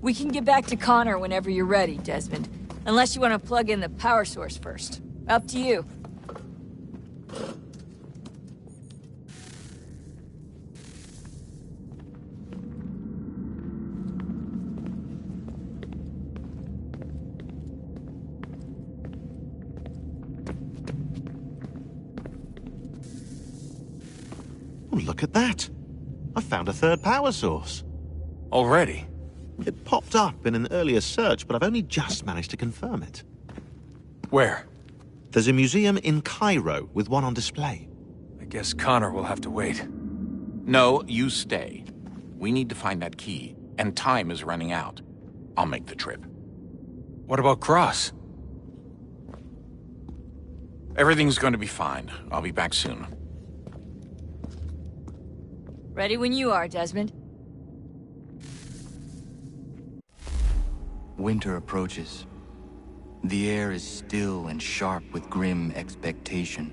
We can get back to Connor whenever you're ready, Desmond. Unless you want to plug in the power source first. Up to you. Oh, look at that. I found a third power source. Already? It popped up in an earlier search, but I've only just managed to confirm it. Where? There's a museum in Cairo with one on display. I guess Connor will have to wait. No, you stay. We need to find that key, and time is running out. I'll make the trip. What about Cross? Everything's going to be fine. I'll be back soon. Ready when you are, Desmond. Winter approaches. The air is still and sharp with grim expectation.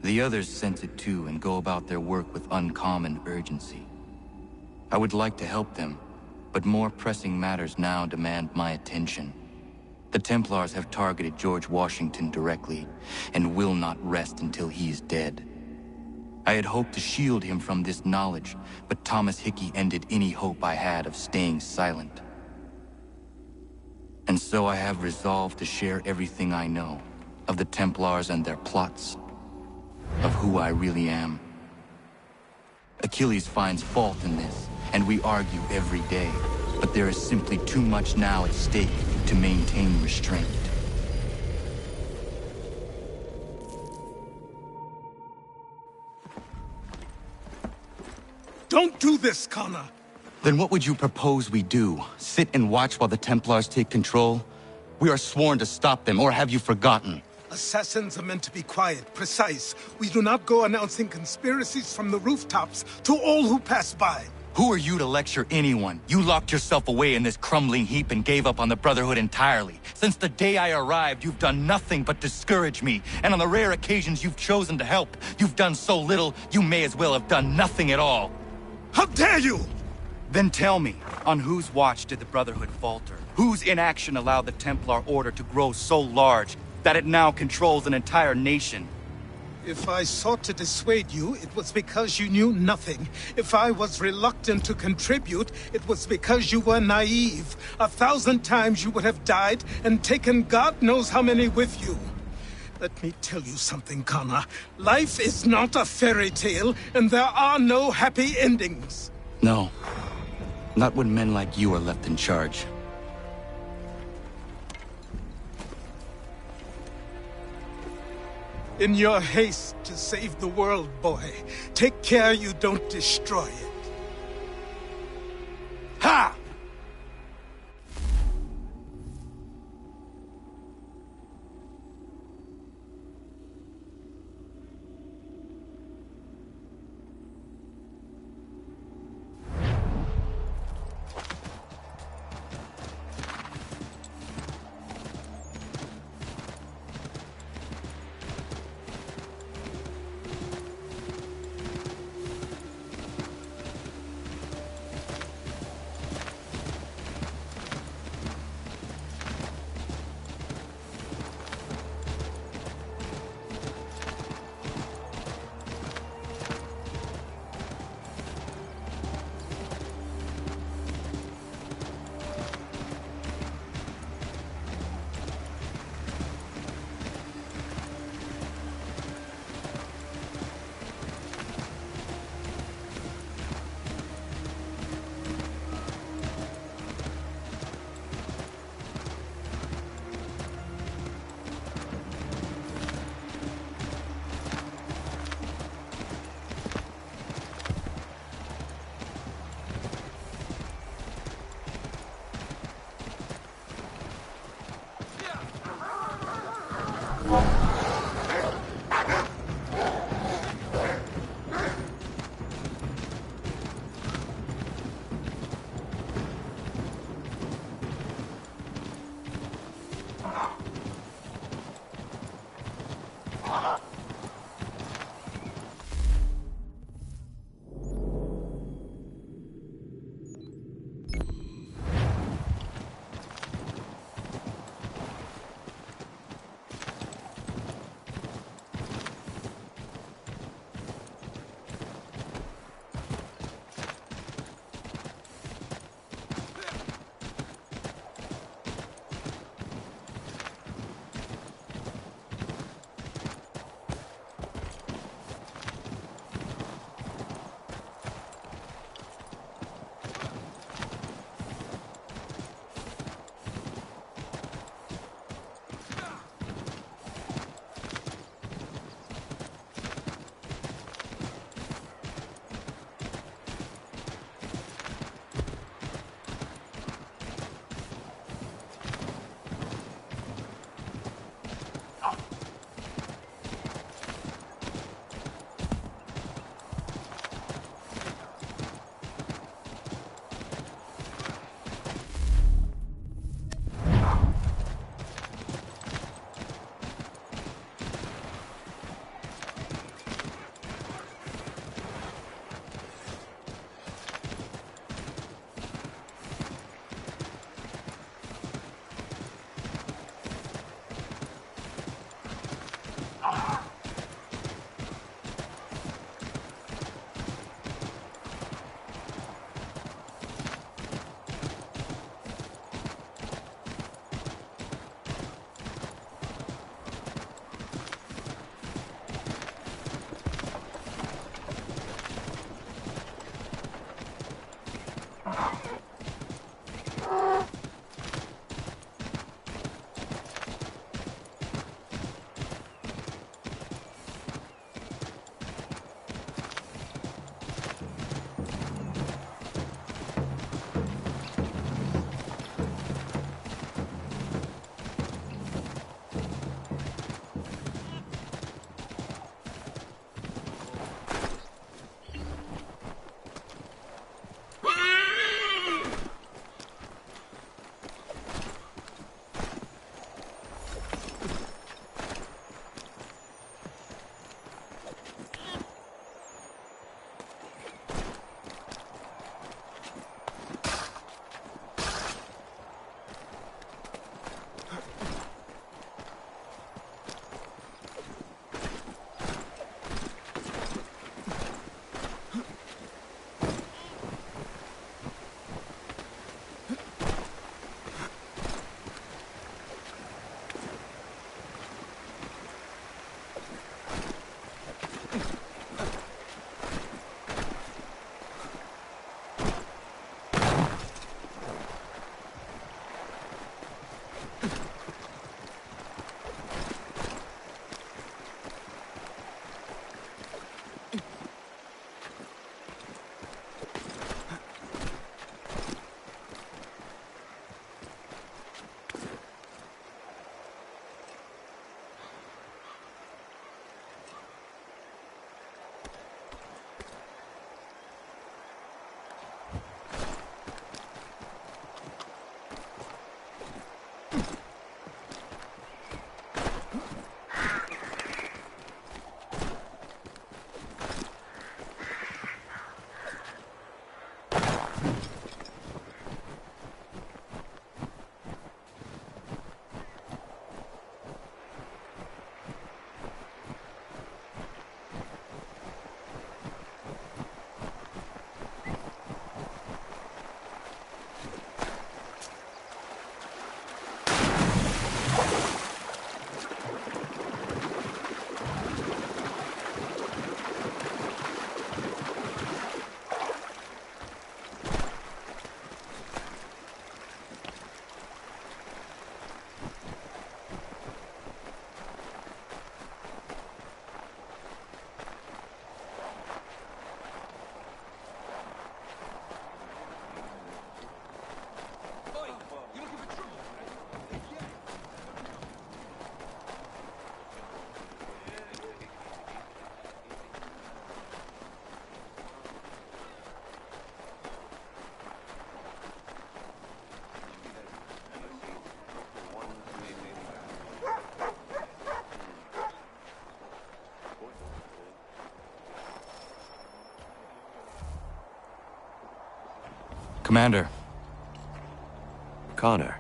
The others sense it too and go about their work with uncommon urgency. I would like to help them, but more pressing matters now demand my attention. The Templars have targeted George Washington directly, and will not rest until he is dead. I had hoped to shield him from this knowledge, but Thomas Hickey ended any hope I had of staying silent. And so I have resolved to share everything I know of the Templars and their plots, of who I really am. Achilles finds fault in this, and we argue every day, but there is simply too much now at stake to maintain restraint. Don't do this, Connor! Then what would you propose we do? Sit and watch while the Templars take control? We are sworn to stop them, or have you forgotten? Assassins are meant to be quiet, precise. We do not go announcing conspiracies from the rooftops to all who pass by. Who are you to lecture anyone? You locked yourself away in this crumbling heap and gave up on the Brotherhood entirely. Since the day I arrived, you've done nothing but discourage me. And on the rare occasions you've chosen to help, you've done so little, you may as well have done nothing at all. How dare you! Then tell me, on whose watch did the Brotherhood falter? Whose inaction allowed the Templar Order to grow so large that it now controls an entire nation? If I sought to dissuade you, it was because you knew nothing. If I was reluctant to contribute, it was because you were naive. 1,000 times you would have died and taken God knows how many with you. Let me tell you something, Connor. Life is not a fairy tale, and there are no happy endings. No. Not when men like you are left in charge. In your haste to save the world, boy, take care you don't destroy it. Ha! Commander, Connor.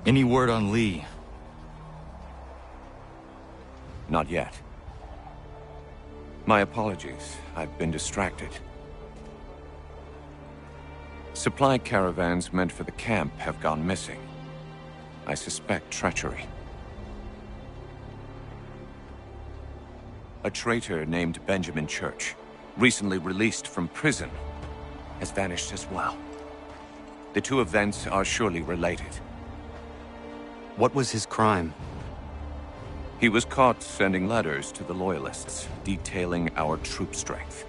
any word on Lee? Not yet. My apologies. I've been distracted. Supply caravans meant for the camp have gone missing. I suspect treachery. A traitor named Benjamin Church, recently released from prison, has vanished as well. The two events are surely related. What was his crime? He was caught sending letters to the Loyalists, detailing our troop strength.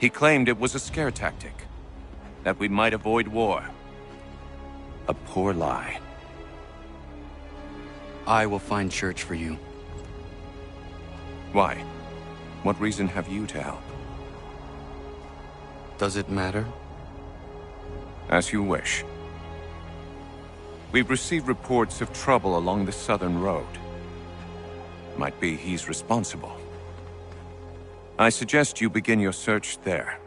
He claimed it was a scare tactic, that we might avoid war. A poor lie. I will find Church for you. Why? What reason have you to help? Does it matter? As you wish. We've received reports of trouble along the southern road. Might be he's responsible. I suggest you begin your search there.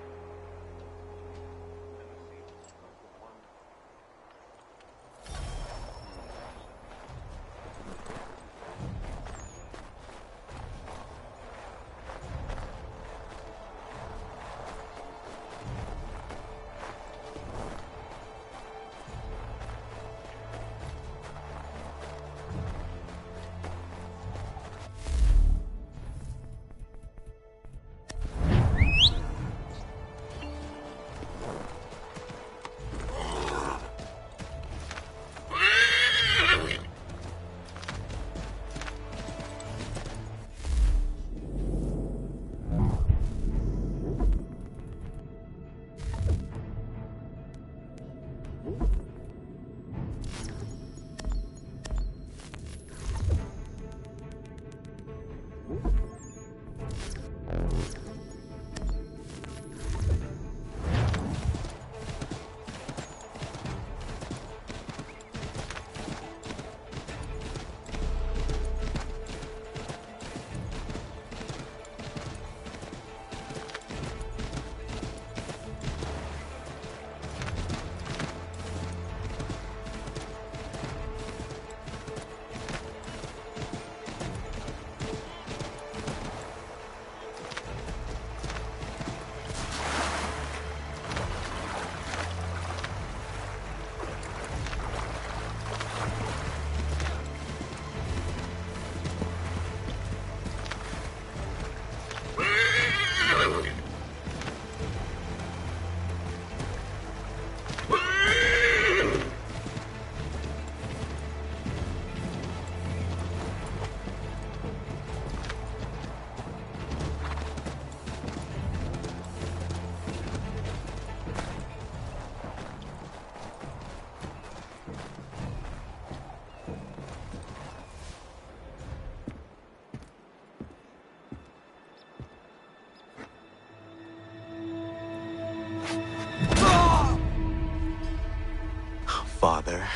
Father.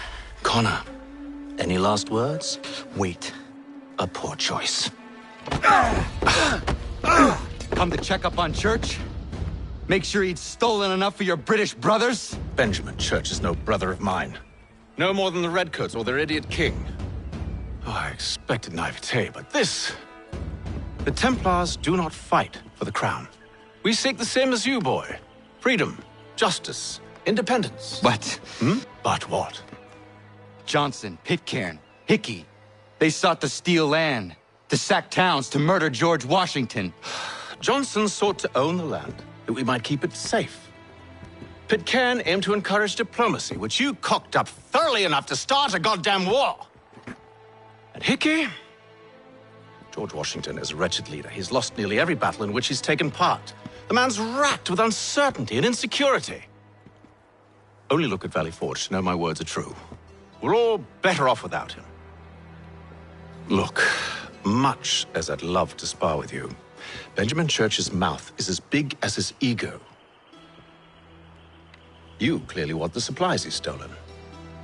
Connor, any last words? Wait. A poor choice. Come to check up on Church? Make sure he'd stolen enough for your British brothers? Benjamin Church is no brother of mine. No more than the Redcoats or their idiot king. Oh, I expected naivete, but this... The Templars do not fight for the crown. We seek the same as you, boy. Freedom, justice, independence. But But what? Johnson, Pitcairn, Hickey, they sought to steal land, to sack towns, to murder George Washington. Johnson sought to own the land, that we might keep it safe. Pitcairn aimed to encourage diplomacy, which you cocked up thoroughly enough to start a goddamn war. And Hickey? George Washington is a wretched leader. He's lost nearly every battle in which he's taken part. The man's racked with uncertainty and insecurity. Only look at Valley Forge to know my words are true. We're all better off without him. Look, much as I'd love to spar with you, Benjamin Church's mouth is as big as his ego. You clearly want the supplies he's stolen.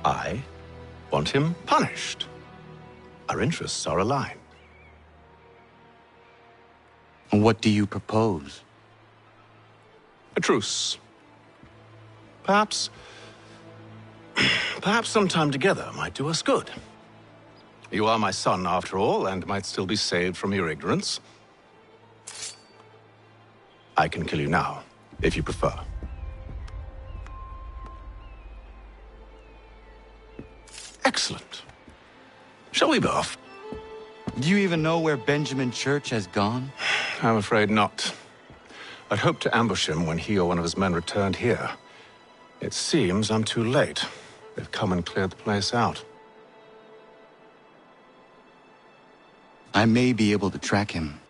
I want him punished. Our interests are aligned. What do you propose? A truce. Perhaps some time together might do us good. You are my son, after all, and might still be saved from your ignorance. I can kill you now, if you prefer. Excellent. Shall we be off? Do you even know where Benjamin Church has gone? I'm afraid not. I'd hoped to ambush him when he or one of his men returned here. It seems I'm too late. They've come and cleared the place out. I may be able to track him.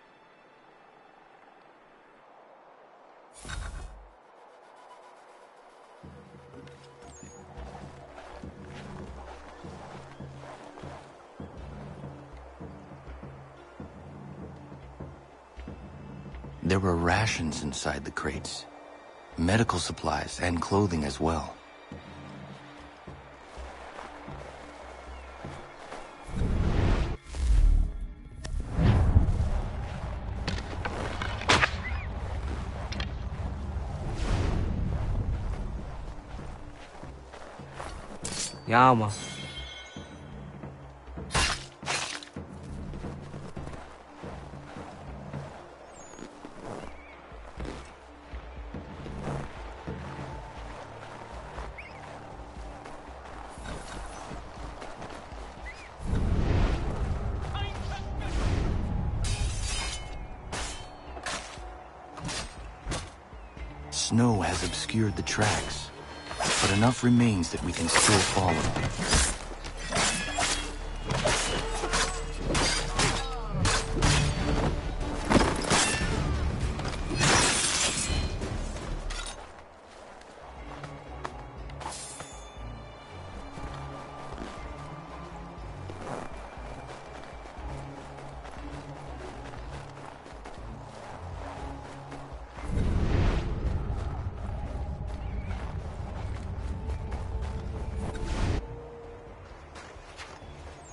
There were rations inside the crates, medical supplies and clothing as well. Ja, man. Snow has obscured the tracks, but enough remains that we can still follow.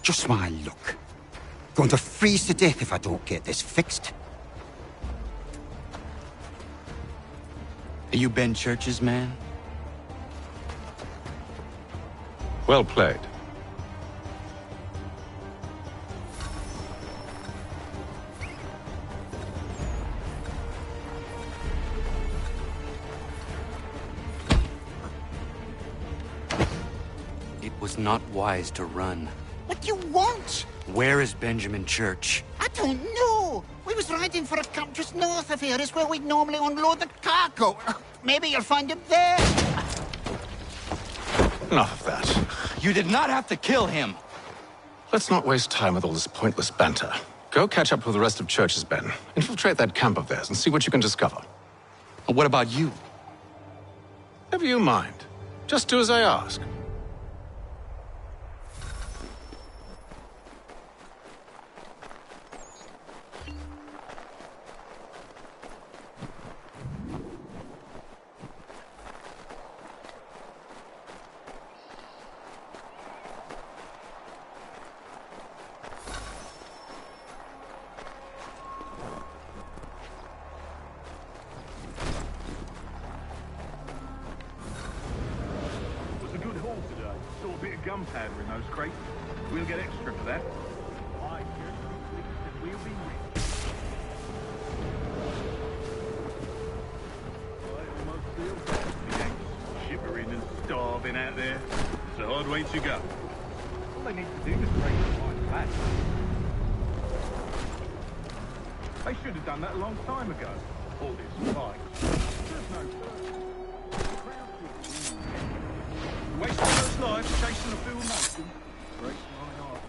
Just my luck. Going to freeze to death if I don't get this fixed. Are you Ben Church's man? Well played. It was not wise to run. What do you want? Where is Benjamin Church? I don't know. We was riding for a camp just north of here. Is where we'd normally unload the cargo. Maybe you'll find him there. Enough of that. You did not have to kill him! Let's not waste time with all this pointless banter. Go catch up with the rest of Church's men. Infiltrate that camp of theirs and see what you can discover. What about you? Never you mind. Just do as I ask. Gunpowder in those crates. We'll get extra for that. I genuinely think that we'll be rich. I almost feel bad for the Yanks, shivering and starving out there. It's a hard way to go. All they need to do is break the right back. They should have done that a long time ago. All this fight. There's no further. Wasting those lives chasing a Phil Mason. Breaks my heart.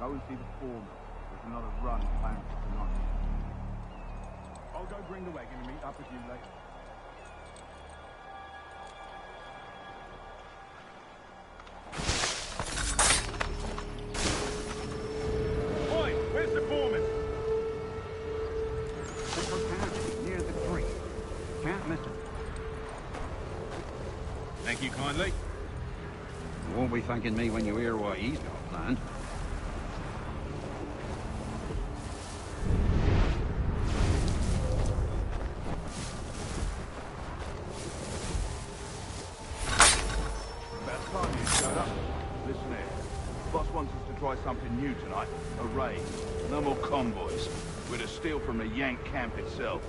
Go and see the foreman. There's another run planned for tonight. I'll go bring the wagon and meet up with you later. Oi, where's the foreman? Near the tree. Can't miss him. Thank you kindly. You won't be thanking me when you hear what he's got planned. About time you showed up. Listen here. Boss wants us to try something new tonight. A raid. No more convoys. We're to steal from the Yank camp itself.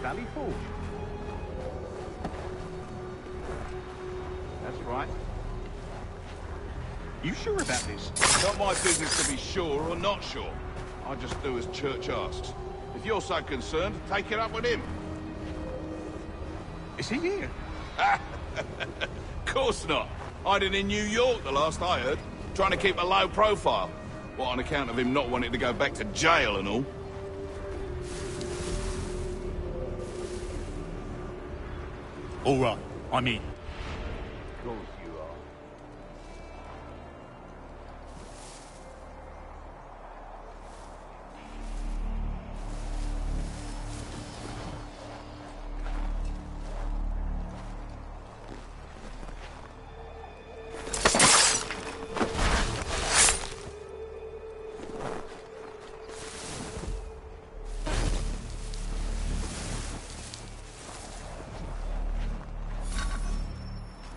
Valley Forge. That's right. You sure about this? Not my business to be sure or not sure. I just do as Church asks. If you're so concerned, take it up with him. Is he here? Course not. Hiding in New York, the last I heard. Trying to keep a low profile. What, on account of him not wanting to go back to jail and all? All right, I'm in. Of course you are.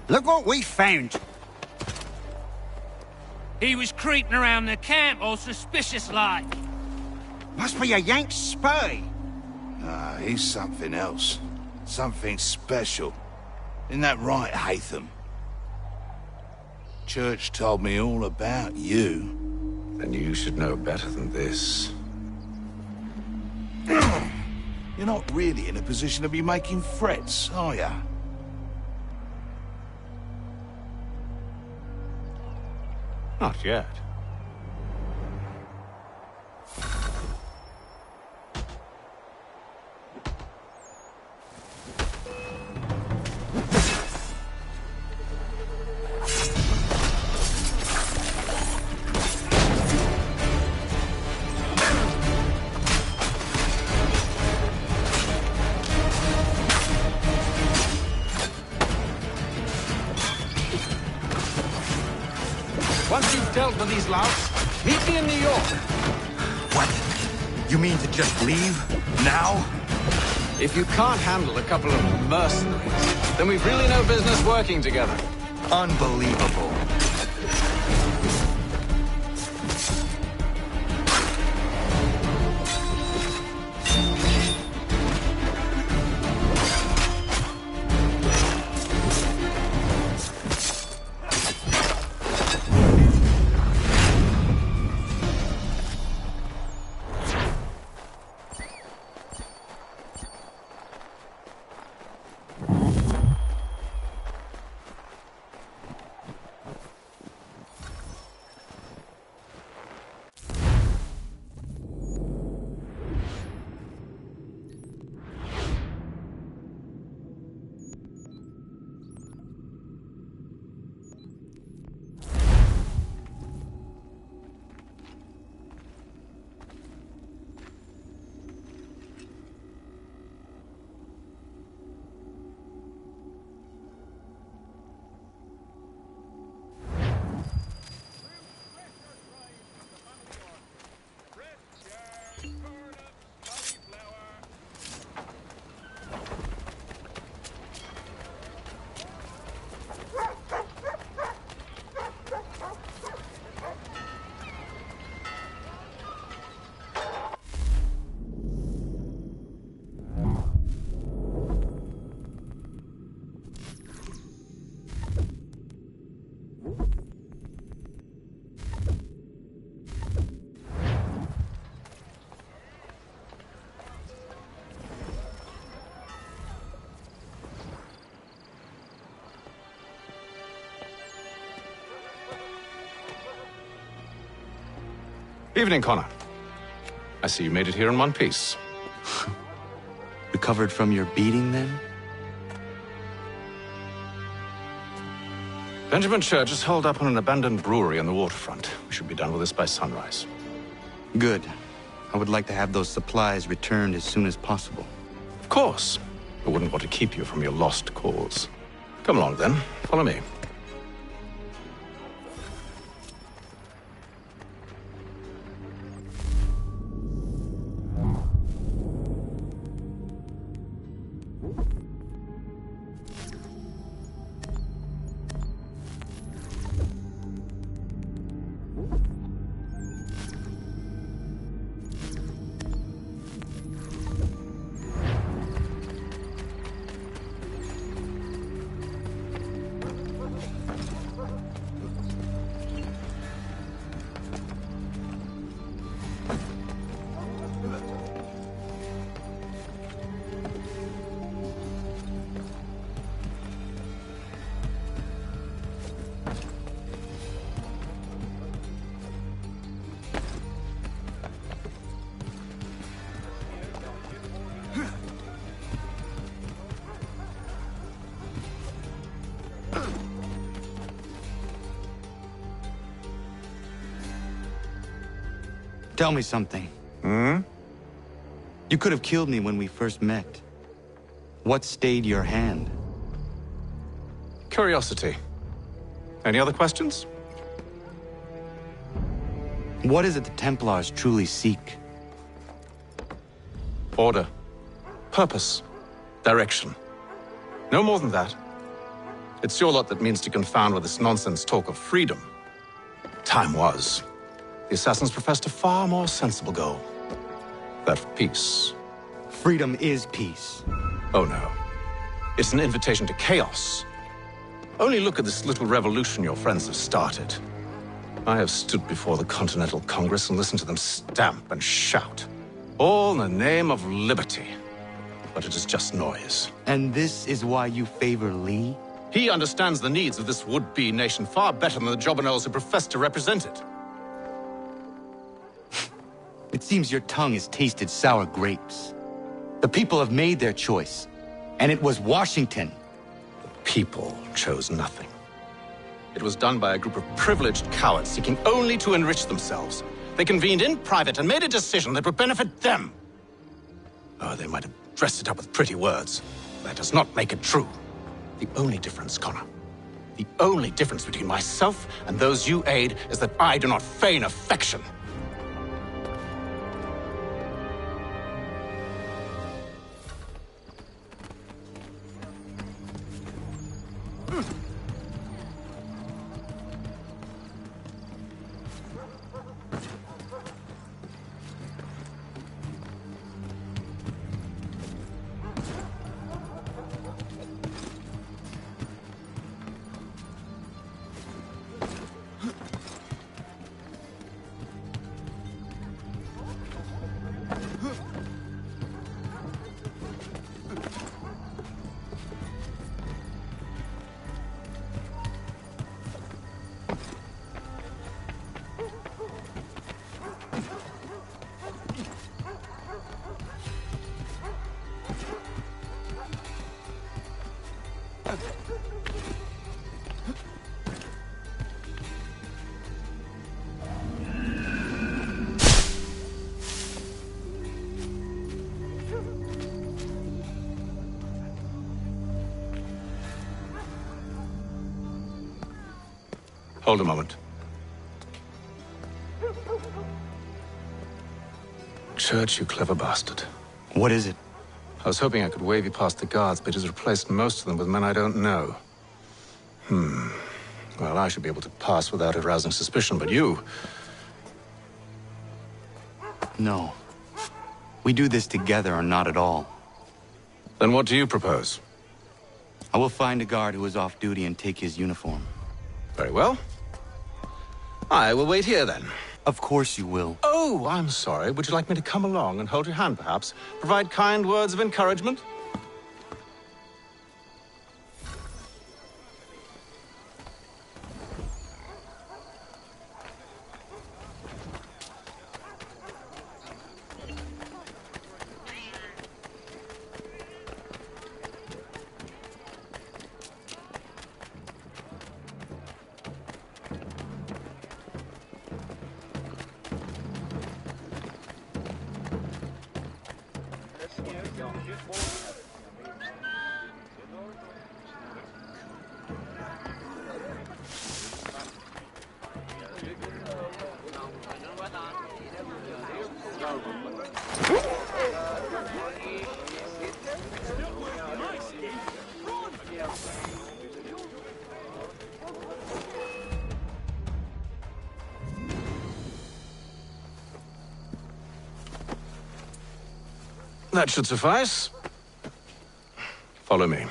Look what we found. He was creeping around the camp all suspicious-like. Must be a Yank spy. Nah, he's something else. Something special. Isn't that right, Hatham? Church told me all about you. Then you should know better than this. You're not really in a position to be making threats, are ya? Not yet. Once you've dealt with these louts, meet me in New York. What? You mean to just leave? Now? If you can't handle a couple of mercenaries, then we've really no business working together. Unbelievable. Evening, Connor. I see you made it here in one piece. Recovered from your beating, then? Benjamin Church is holed up on an abandoned brewery on the waterfront. We should be done with this by sunrise. Good. I would like to have those supplies returned as soon as possible. Of course. I wouldn't want to keep you from your lost cause. Come along, then. Follow me. Tell me something. You could have killed me when we first met. What stayed your hand? Curiosity. Any other questions? What is it the Templars truly seek? Order. Purpose. Direction. No more than that. It's your lot that means to confound with this nonsense talk of freedom. Time was. The assassins professed a far more sensible goal. That of peace. Freedom is peace. Oh no. It's an invitation to chaos. Only look at this little revolution your friends have started. I have stood before the Continental Congress and listened to them stamp and shout. All in the name of liberty. But it is just noise. And this is why you favor Lee? He understands the needs of this would-be nation far better than the jobberknolls who profess to represent it. It seems your tongue has tasted sour grapes. The people have made their choice, and it was Washington. The people chose nothing. It was done by a group of privileged cowards seeking only to enrich themselves. They convened in private and made a decision that would benefit them. Oh, they might have dressed it up with pretty words. That does not make it true. The only difference, Connor, the only difference between myself and those you aid is that I do not feign affection. Hold a moment. Church, you clever bastard. What is it? I was hoping I could wave you past the guards, but he's replaced most of them with men I don't know. Well, I should be able to pass without arousing suspicion, but you... No. We do this together or not at all. Then what do you propose? I will find a guard who is off duty and take his uniform. Very well. I will wait here, then. Of course you will. Oh, I'm sorry. Would you like me to come along and hold your hand, perhaps? Provide kind words of encouragement? That should suffice. Follow me.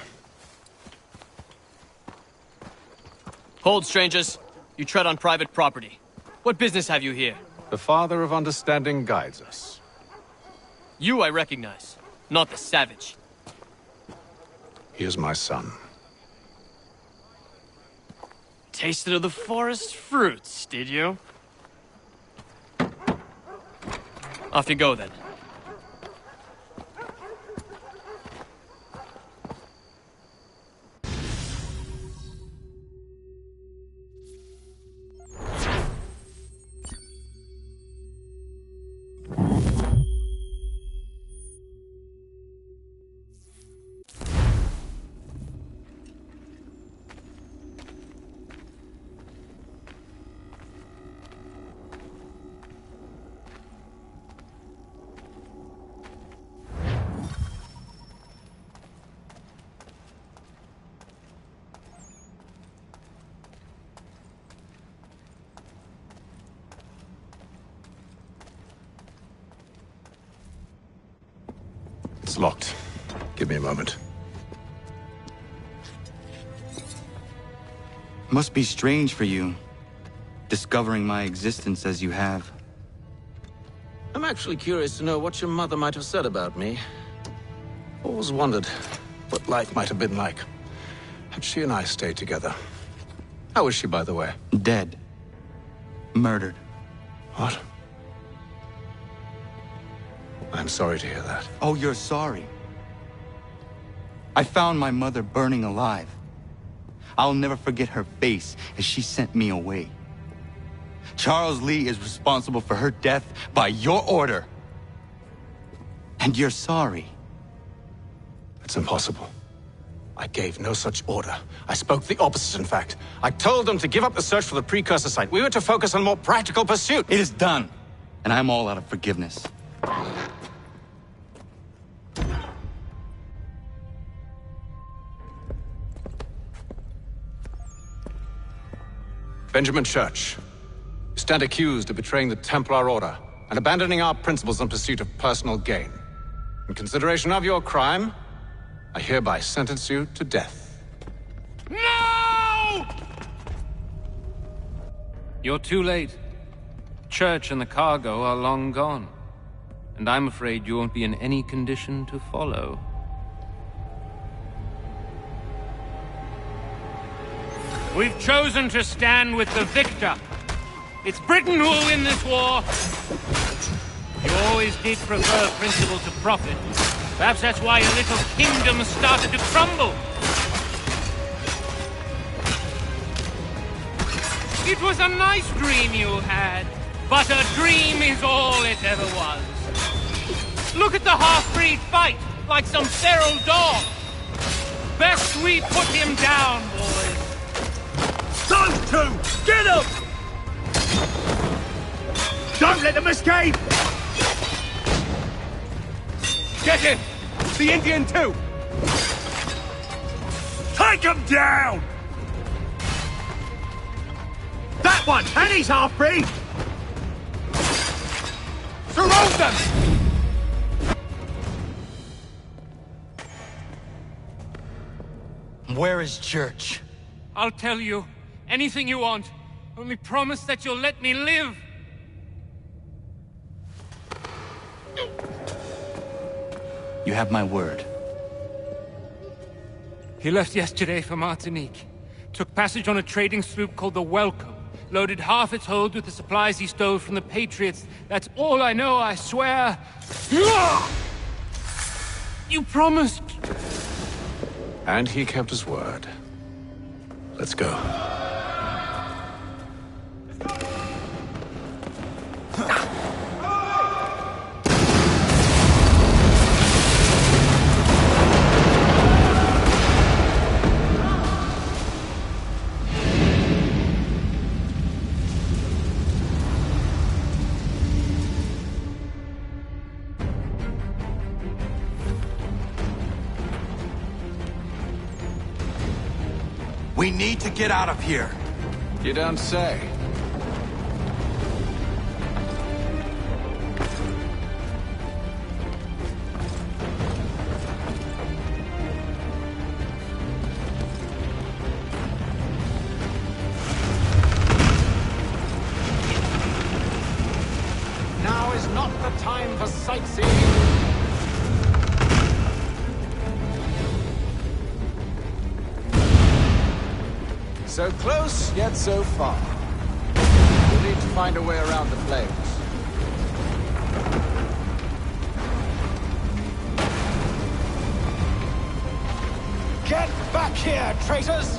Hold, strangers. You tread on private property. What business have you here? The Father of Understanding guides us. You I recognize, not the savage. He is my son. Tasted of the forest fruits, did you? Off you go, then. It's locked. Give me a moment. Must be strange for you, discovering my existence as you have. I'm actually curious to know what your mother might have said about me. Always wondered what life might have been like had she and I stayed together. How is she, by the way? Dead. Murdered. What? I'm sorry to hear that. Oh, you're sorry. I found my mother burning alive. I'll never forget her face as she sent me away. Charles Lee is responsible for her death by your order. And you're sorry. It's impossible. I gave no such order. I spoke the opposite, in fact. I told them to give up the search for the precursor site. We were to focus on a more practical pursuit. It is done, and I'm all out of forgiveness. Benjamin Church, you stand accused of betraying the Templar Order and abandoning our principles in pursuit of personal gain. In consideration of your crime, I hereby sentence you to death. No! You're too late. Church and the cargo are long gone. And I'm afraid you won't be in any condition to follow. We've chosen to stand with the victor. It's Britain who will win this war. You always did prefer principle to profit. Perhaps that's why your little kingdom started to crumble. It was a nice dream you had, but a dream is all it ever was. Look at the half-breed fight, like some feral dog. Best we put him down, boys. Those two! Get them! Don't let them escape! Get him! The Indian too! Take him down! That one! And he's half-breed! Surround them! Where is Church? I'll tell you. Anything you want. Only promise that you'll let me live. You have my word. He left yesterday for Martinique. Took passage on a trading sloop called the Welcome. Loaded half its hold with the supplies he stole from the Patriots. That's all I know, I swear. You promised. And he kept his word. Let's go. We need to get out of here. You don't say. Now is not the time for sightseeing. So close, yet so far. We'll need to find a way around the flames. Get back here, traitors!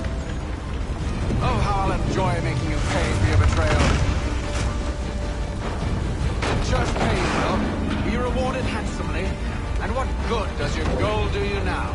Oh, how I'll enjoy making you pay for your betrayal. The church pays well, be rewarded handsomely. And what good does your gold do you now?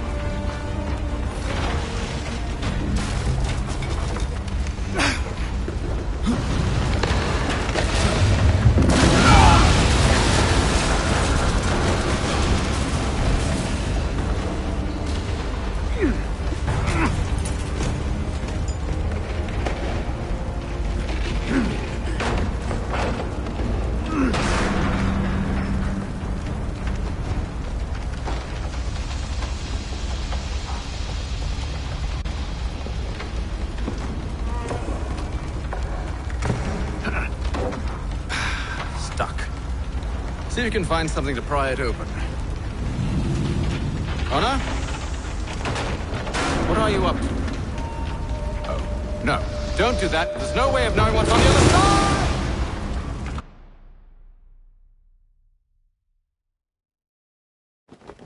See if you can find something to pry it open. Connor? What are you up to? Oh, no. Don't do that. There's no way of knowing what's on the other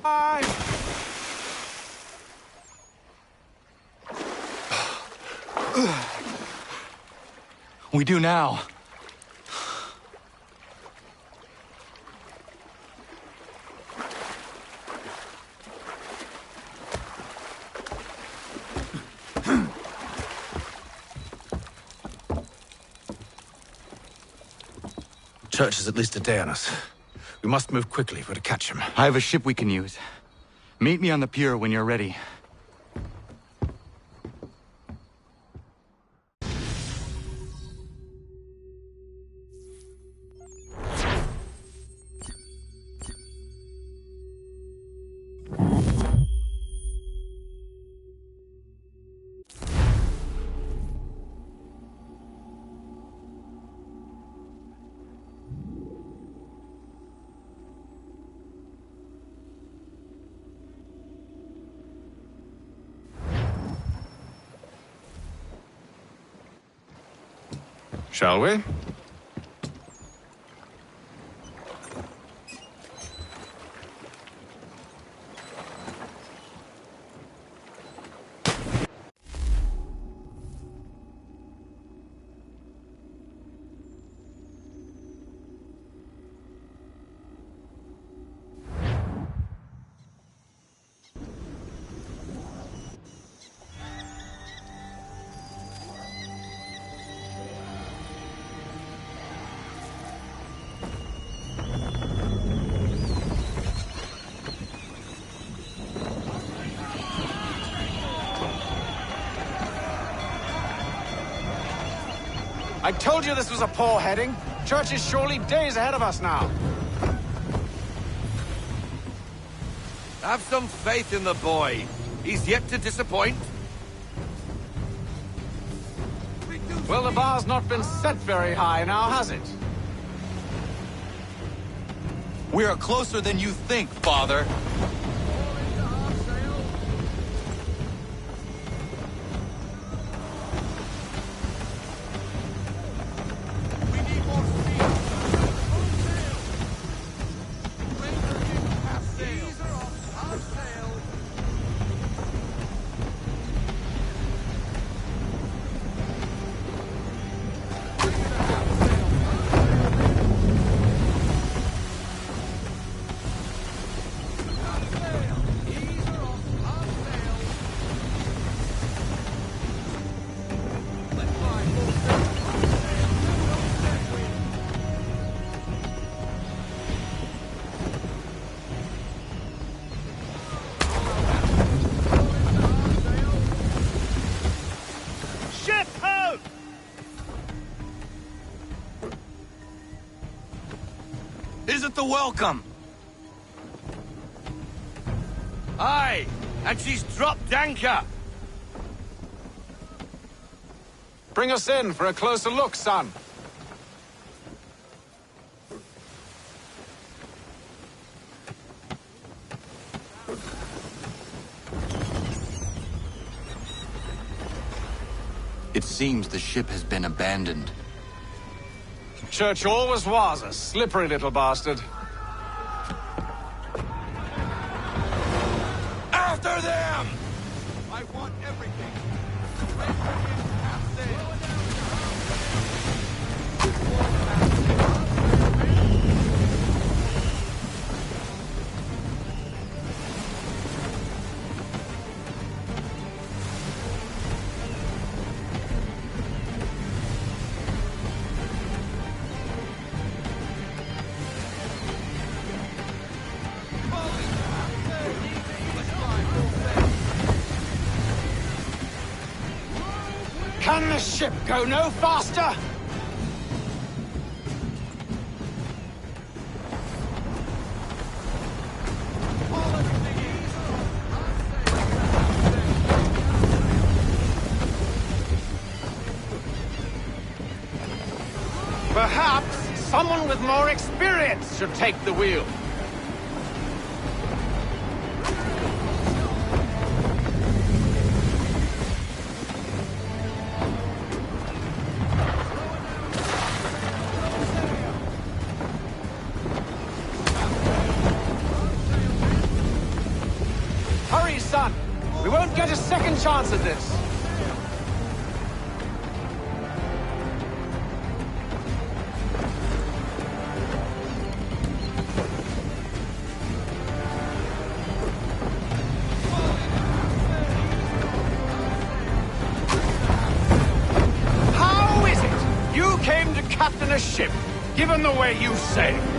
side! We do now. Church is at least a day on us. We must move quickly if we're to catch him. I have a ship we can use. Meet me on the pier when you're ready. Shall we? I told you this was a poor heading. Church is surely days ahead of us now. Have some faith in the boy. He's yet to disappoint. Well, the bar's not been set very high now, has it? We are closer than you think, Father. Isn't the welcome? Aye, and she's dropped anchor. Bring us in for a closer look, son. It seems the ship has been abandoned. Church always was a slippery little bastard. After them! I want everything. Can the ship go no faster? Perhaps someone with more experience should take the wheel. Hurry, son! We won't get a second chance at this! How is it you came to captain a ship, given the way you sailed?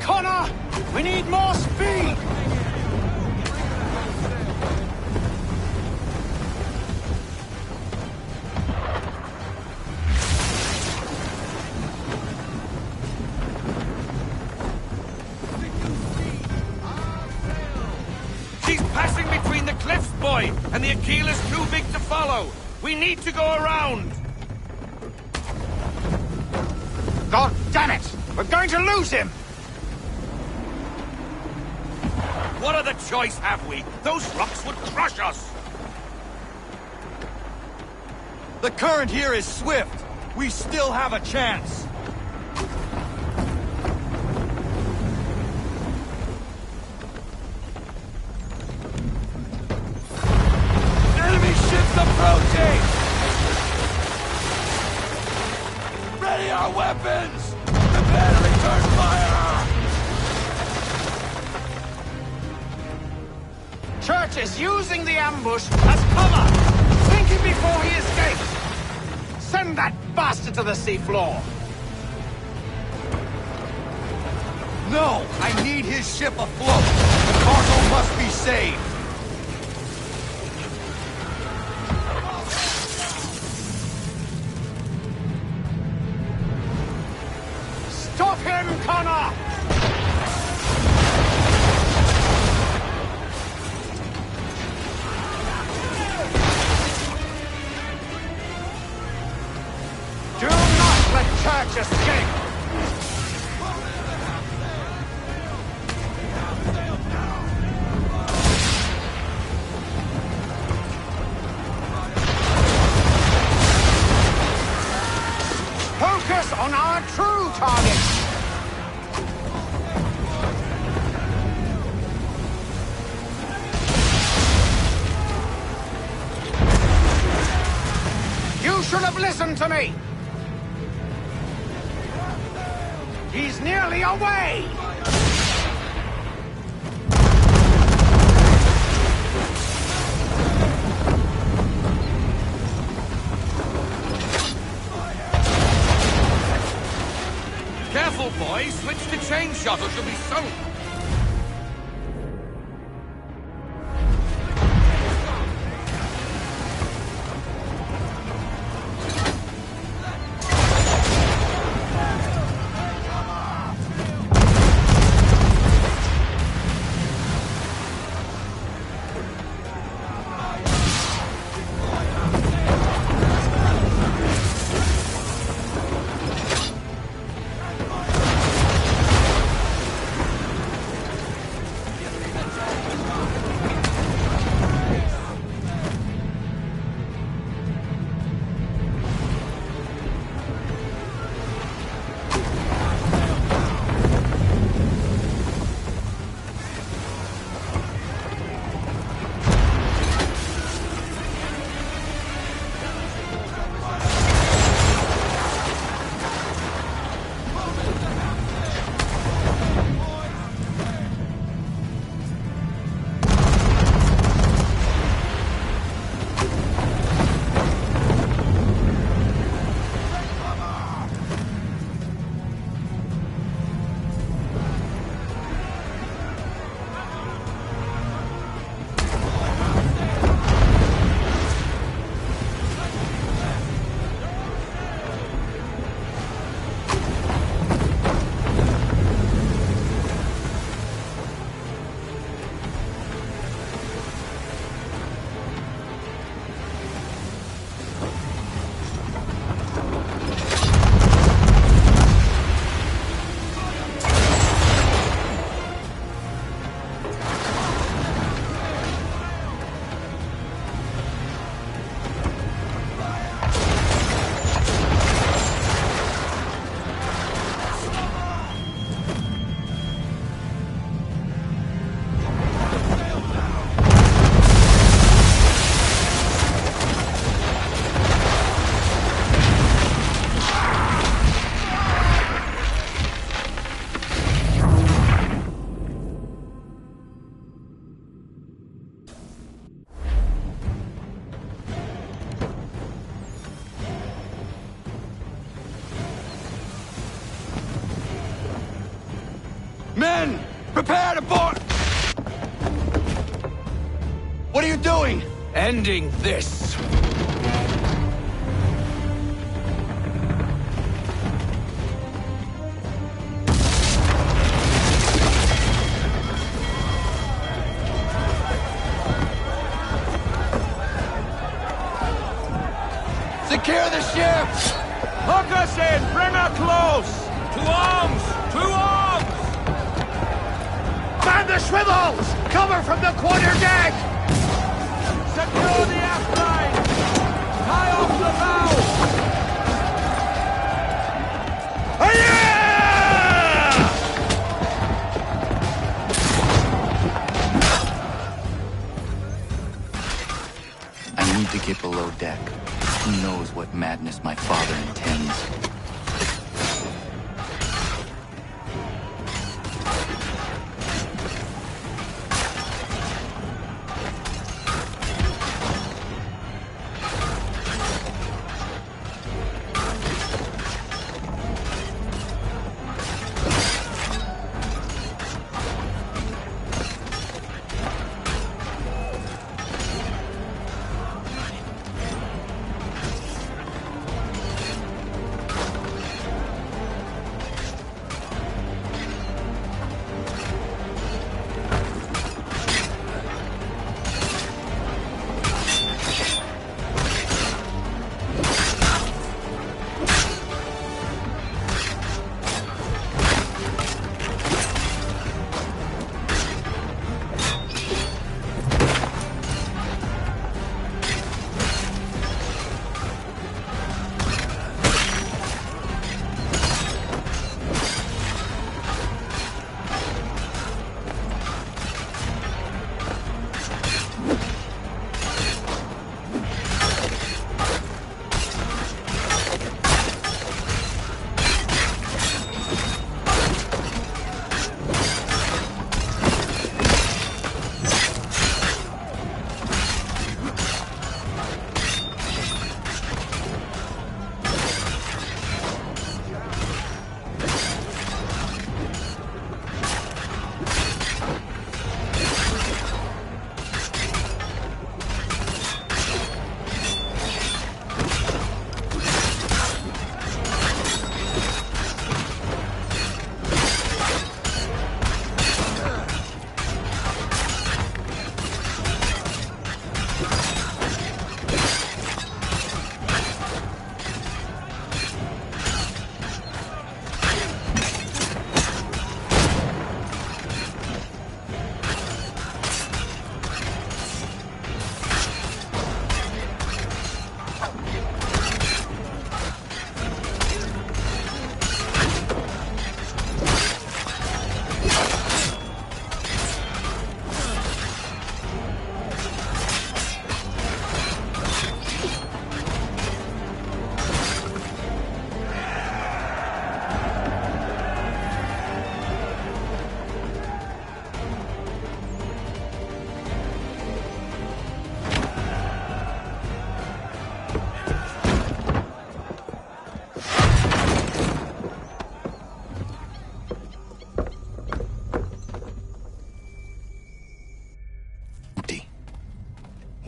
Connor! We need more speed! She's passing between the cliffs, boy, and the Aquila's too big to follow. We need to go around. God damn it! We're going to lose him! What other choice have we? Those rocks would crush us! The current here is swift. We still have a chance. Enemy ships approaching! Ready our weapons! Prepare to return fire! Church is using the ambush as cover! Sink him before he escapes! Send that bastard to the seafloor! No! I need his ship afloat! The cargo must be saved! Stop him, Connor! Do not let Church escape! Focus on our true target! You should have listened to me! He's nearly away! chain shot or she'll be sunk. Men! Prepare to board! What are you doing? Ending this. Secure the ship! Hook us in! Bring her close! To arms! To arms! Man the swivels! Cover from the quarterdeck! Secure the aft line! Tie off the bow! I need to get below deck. Who knows what madness my father intends?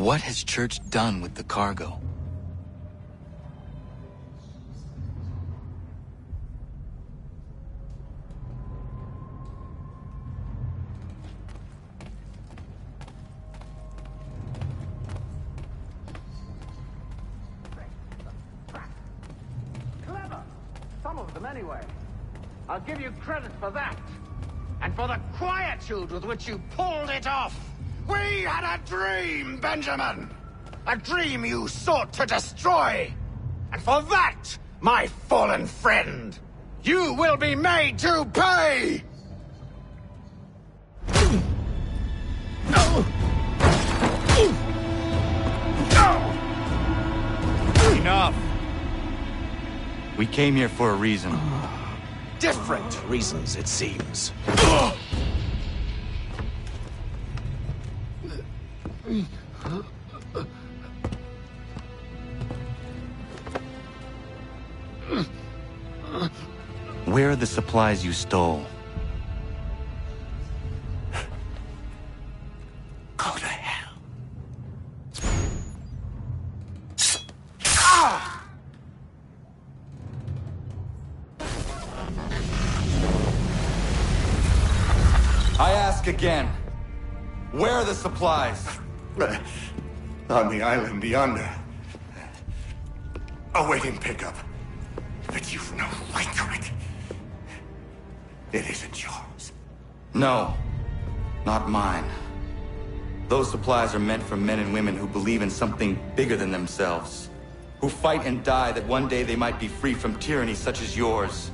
What has Church done with the cargo? Clever. Some of them, anyway. I'll give you credit for that. And for the quietude with which you pulled it off. We had a dream, Benjamin! A dream you sought to destroy! And for that, my fallen friend, you will be made to pay! Enough! We came here for a reason. Different reasons, it seems. Where are the supplies you stole? Go to hell. I ask again. Where are the supplies? On the island yonder. Awaiting pickup. But you've no right to it. It isn't yours. No, not mine. Those supplies are meant for men and women who believe in something bigger than themselves. Who fight and die that one day they might be free from tyranny such as yours.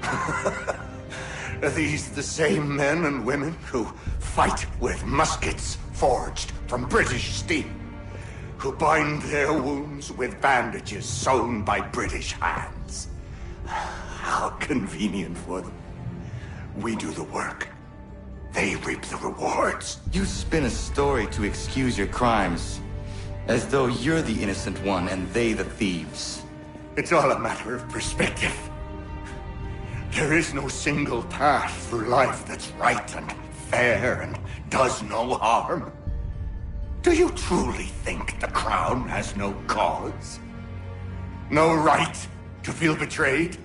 Are these the same men and women who fight with muskets forged from British steel? Who bind their wounds with bandages sewn by British hands? How convenient for them. We do the work. They reap the rewards. You spin a story to excuse your crimes, as though you're the innocent one and they the thieves. It's all a matter of perspective. There is no single path through life that's right and fair and does no harm. Do you truly think the Crown has no cause? No right to feel betrayed?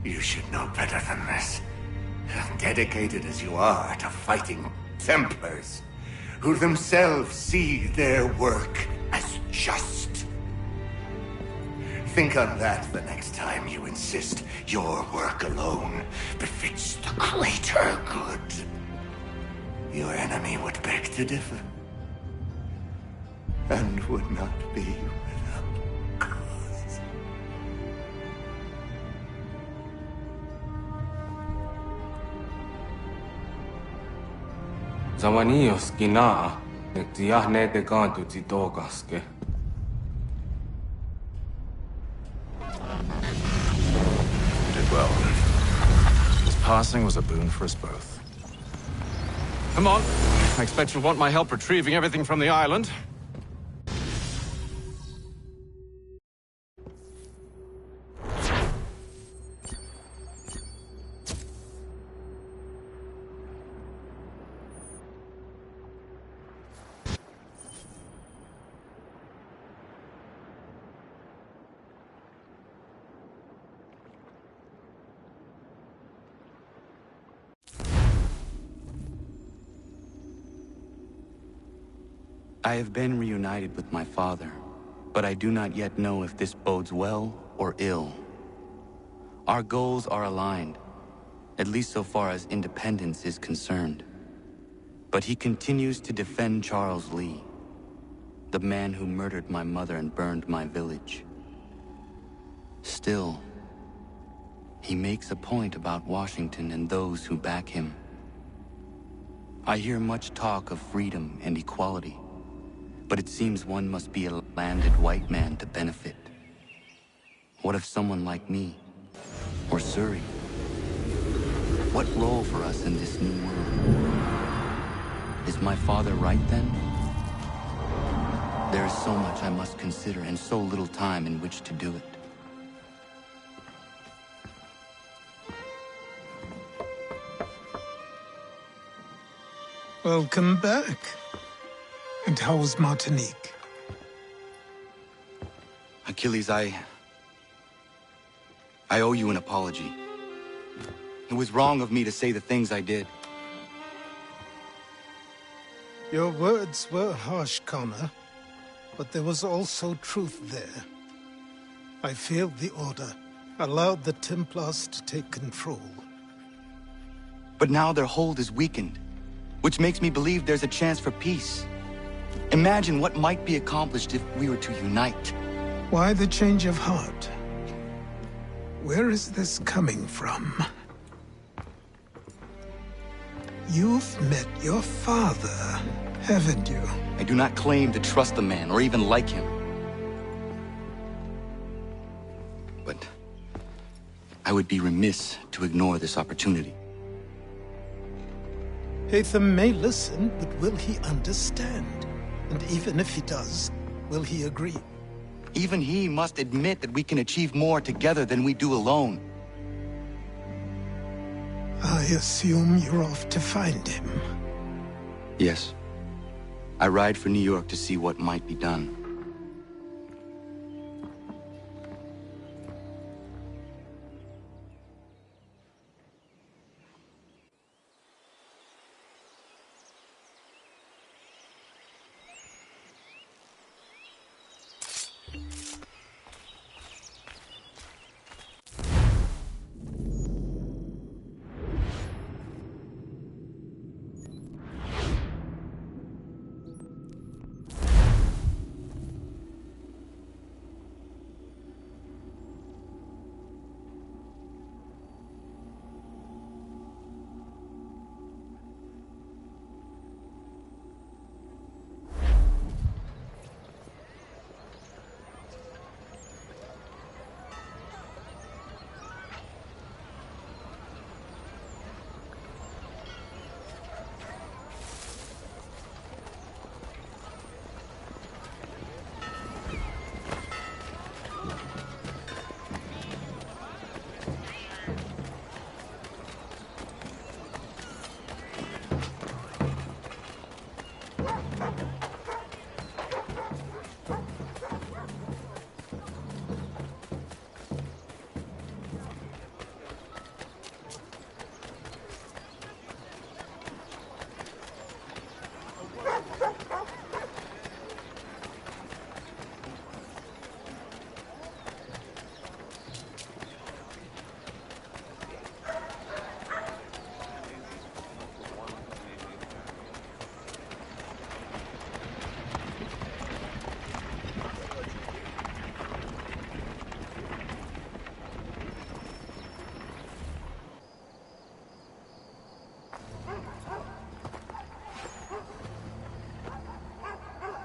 You should know better than this. Dedicated as you are to fighting Templars, who themselves see their work as just. Think on that the next time you insist your work alone befits the greater good. Your enemy would beg to differ, and would not be without cause. Zawanios kinaa, nektiahne te kantu titokaske. You did well. This passing was a boon for us both. Come on. I expect you'll want my help retrieving everything from the island. I have been reunited with my father, but I do not yet know if this bodes well or ill. Our goals are aligned, at least so far as independence is concerned. But he continues to defend Charles Lee, the man who murdered my mother and burned my village. Still, he makes a point about Washington and those who back him. I hear much talk of freedom and equality, but it seems one must be a landed white man to benefit. What of someone like me, or Surrey? What role for us in this new world? Is my father right then? There is so much I must consider and so little time in which to do it. Welcome back. And how was Martinique? Achilles, I owe you an apology. It was wrong of me to say the things I did. Your words were harsh, Connor, but there was also truth there. I failed the Order, allowed the Templars to take control. But now their hold is weakened, which makes me believe there's a chance for peace. Imagine what might be accomplished if we were to unite. Why the change of heart? Where is this coming from? You've met your father, haven't you? I do not claim to trust the man or even like him. But I would be remiss to ignore this opportunity. Hatham may listen, but will he understand? And even if he does, will he agree? Even he must admit that we can achieve more together than we do alone. I assume you're off to find him. Yes. I ride for New York to see what might be done.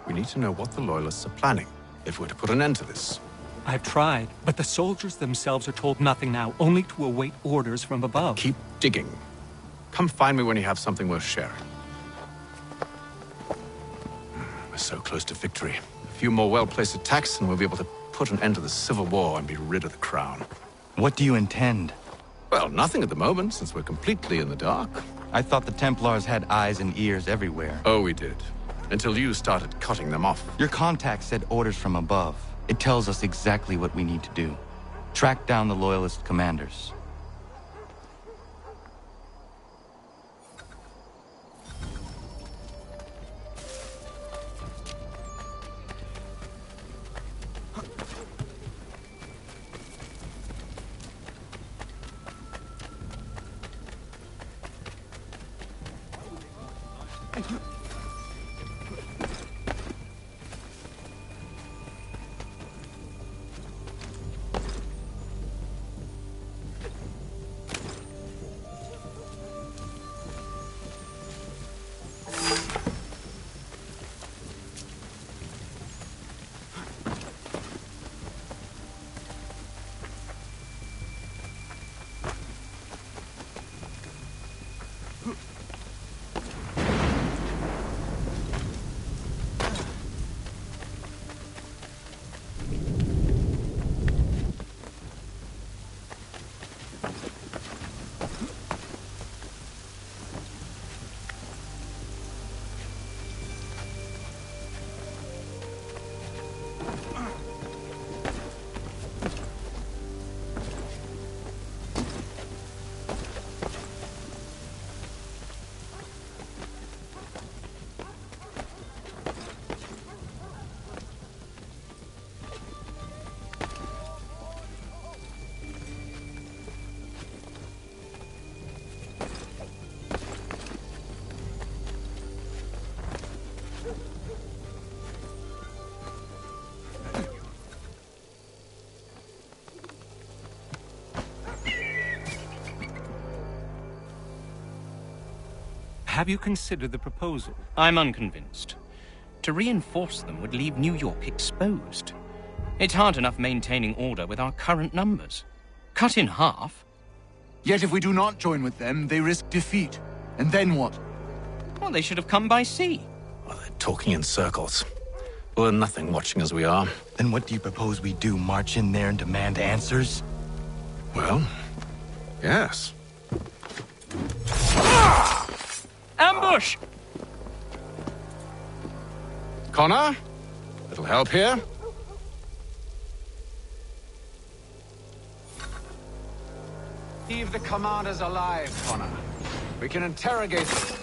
We need to know what the Loyalists are planning, if we're to put an end to this. I've tried, but the soldiers themselves are told nothing now, only to await orders from above. Keep digging. Come find me when you have something worth sharing. We're so close to victory. A few more well-placed attacks and we'll be able to put an end to the Civil War and be rid of the crown. What do you intend? Well, nothing at the moment, since we're completely in the dark. I thought the Templars had eyes and ears everywhere. Oh, we did. Until you started cutting them off. Your contact said orders from above. It tells us exactly what we need to do. Track down the Loyalist commanders. Have you considered the proposal? I'm unconvinced. To reinforce them would leave New York exposed. It's hard enough maintaining order with our current numbers. Cut in half. Yet if we do not join with them, they risk defeat. And then what? Well, they should have come by sea. Well, they're talking in circles. We'll learn nothing watching as we are. Then what do you propose we do? March in there and demand answers? Well, yes. Ambush! Connor? Little help here? Leave the commanders alive, Connor. We can interrogate them.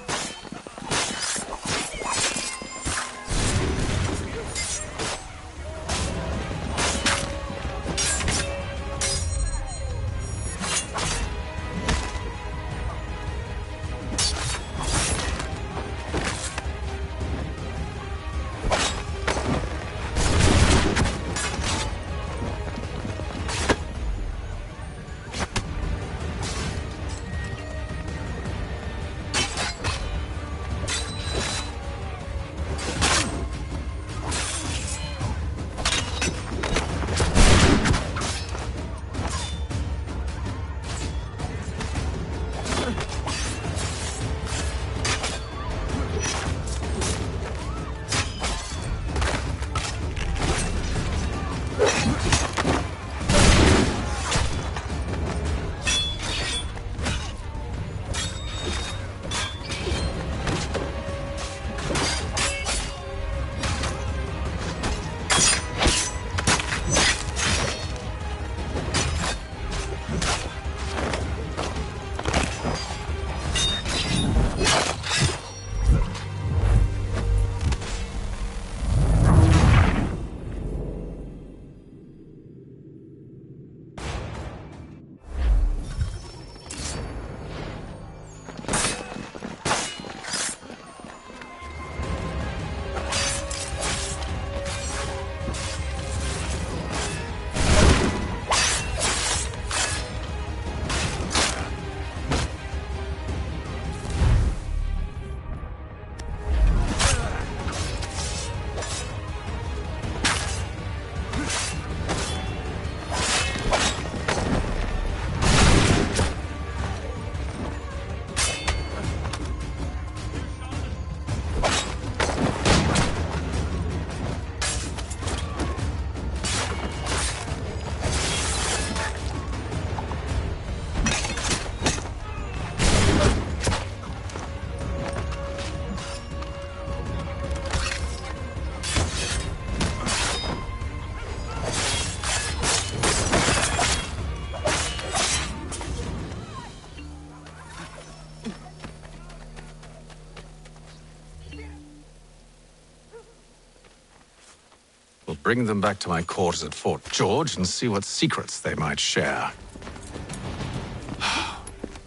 Bring them back to my quarters at Fort George and see what secrets they might share.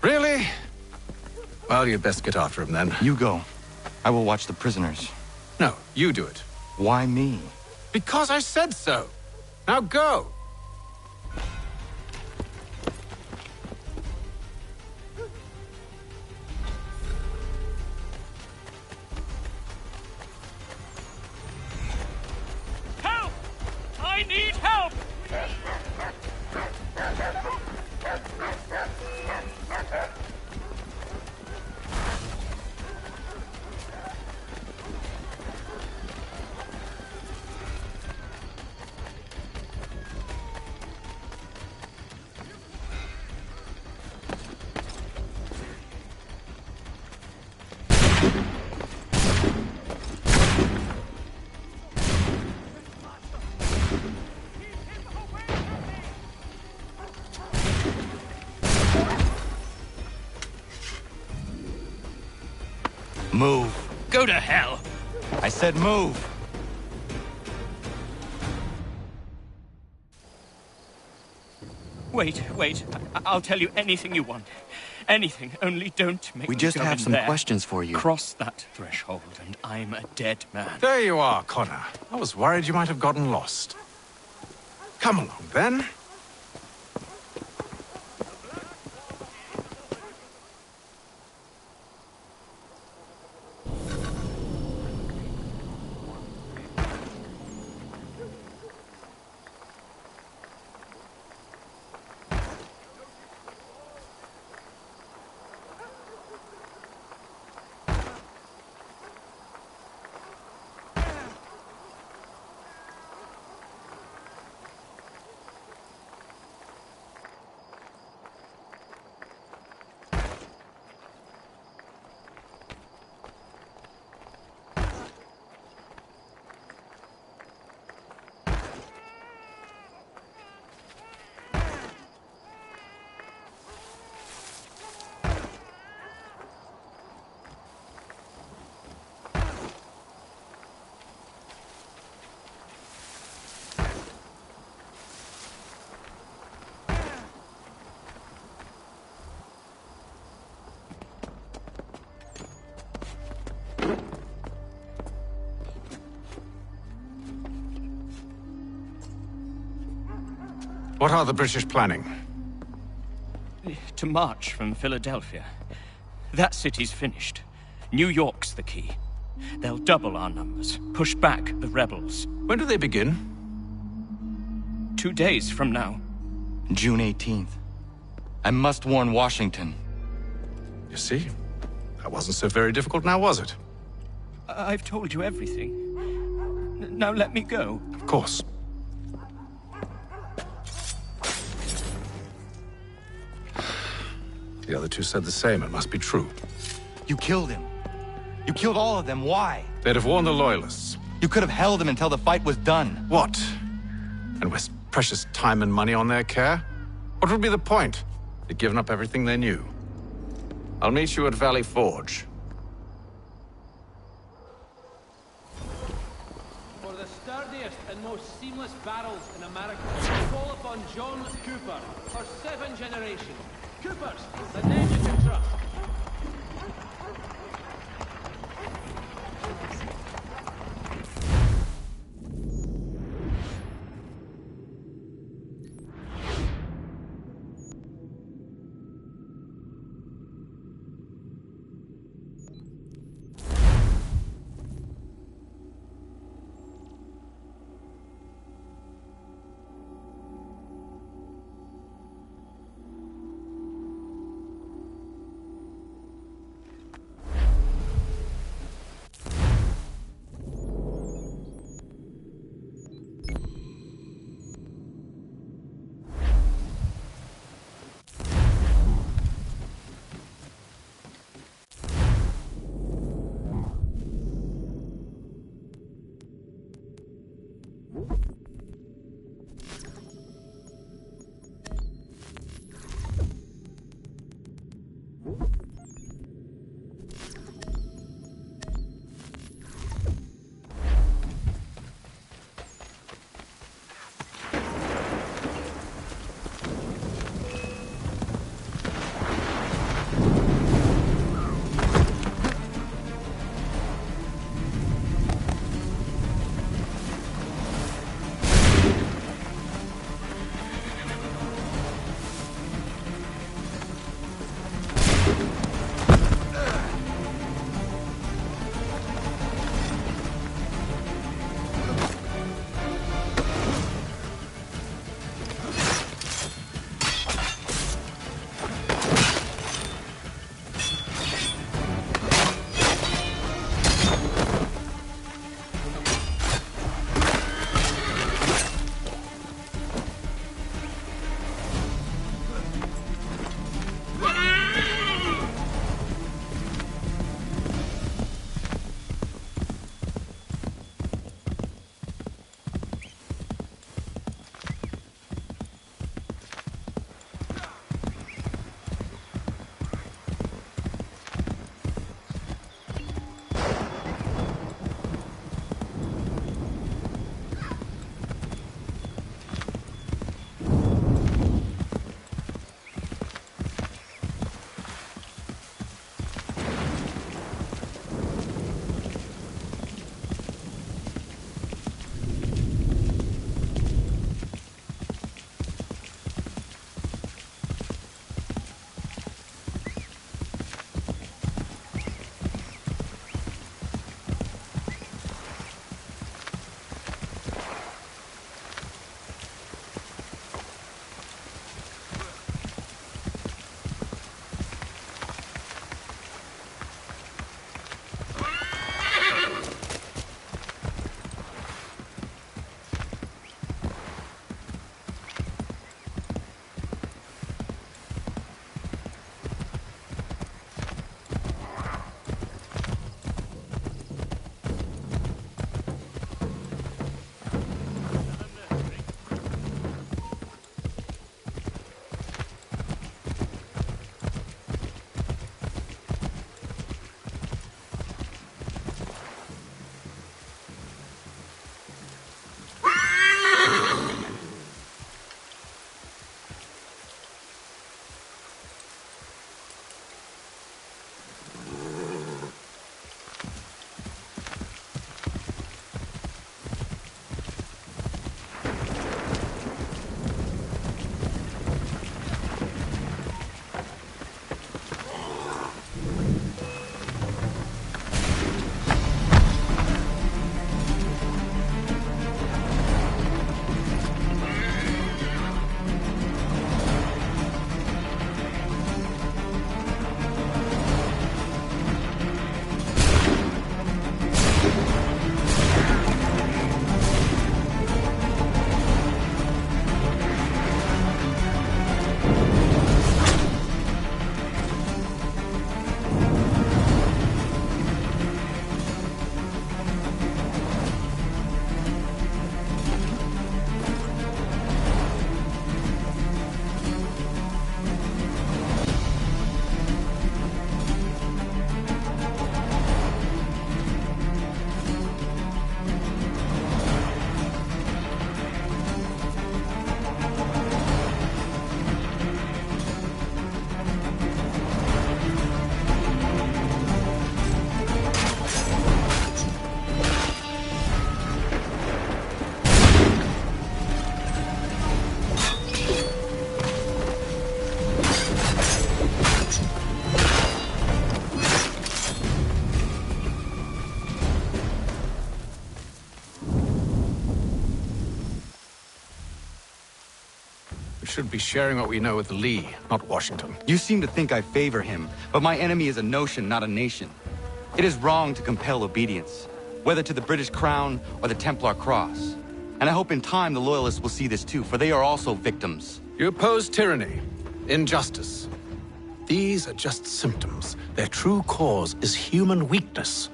Really? Well, you'd best get after him then. You go. I will watch the prisoners. No, you do it. Why me? Because I said so. Now go. I need help! Move. Go to hell. I said move. Wait. I'll tell you anything you want. Anything, only don't make We me just go have in some there. questions for you. Cross that threshold and I'm a dead man. There you are, Connor. I was worried you might have gotten lost. Come along, then. What are the British planning? To march from Philadelphia. That city's finished. New York's the key. They'll double our numbers, push back the rebels. When do they begin? 2 days from now. June 18th. I must warn Washington. You see? That wasn't so very difficult now, was it? I've told you everything. Now let me go. Of course. The other two said the same. It must be true. You killed him. You killed all of them. Why? They'd have warned the Loyalists. You could have held him until the fight was done. What? And waste precious time and money on their care? What would be the point? They'd given up everything they knew. I'll meet you at Valley Forge. For the sturdiest and most seamless barrels in America, call upon John Cooper for 7 generations. Coopers, the name you can trust. We should be sharing what we know with Lee, not Washington. You seem to think I favor him, but my enemy is a notion, not a nation. It is wrong to compel obedience, whether to the British Crown or the Templar Cross. And I hope in time the Loyalists will see this too, for they are also victims. You oppose tyranny, injustice. These are just symptoms. Their true cause is human weakness.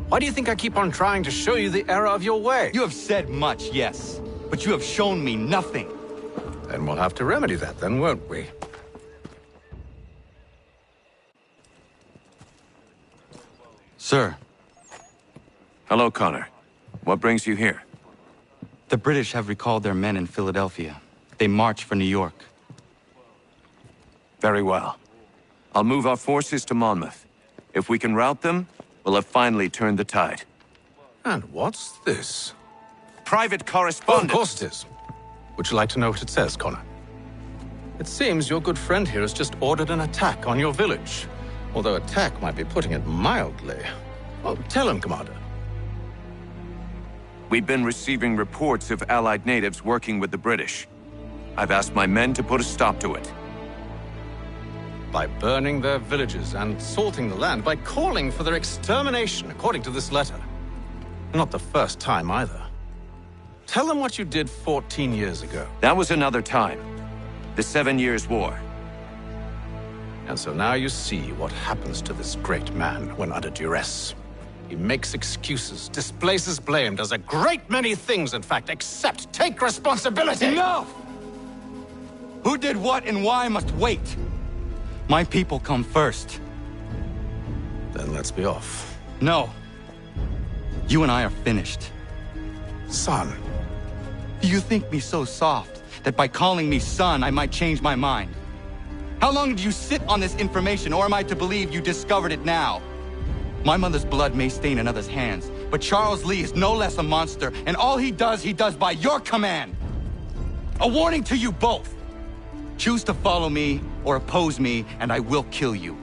Why do you think I keep on trying to show you the error of your way? You have said much, yes, but you have shown me nothing. Then we'll have to remedy that then, won't we? Sir. Hello, Connor. What brings you here? The British have recalled their men in Philadelphia. They march for New York. Very well. I'll move our forces to Monmouth. If we can rout them, we'll have finally turned the tide. And what's this? Private correspondence. Oh, of course it is. Would you like to know what it says, Connor? It seems your good friend here has just ordered an attack on your village. Although attack might be putting it mildly. Well, tell him, Commander. We've been receiving reports of Allied natives working with the British. I've asked my men to put a stop to it. By burning their villages and salting the land, by calling for their extermination, according to this letter. Not the first time, either. Tell them what you did 14 years ago. That was another time. The 7 Years' War. And so now you see what happens to this great man when under duress. He makes excuses, displaces blame, does a great many things, in fact, except take responsibility! Enough! Who did what and why must wait. My people come first. Then let's be off. No. You and I are finished. Son. Do you think me so soft that by calling me son, I might change my mind? How long did you sit on this information, or am I to believe you discovered it now? My mother's blood may stain another's hands, but Charles Lee is no less a monster, and all he does by your command. A warning to you both. Choose to follow me or oppose me, and I will kill you.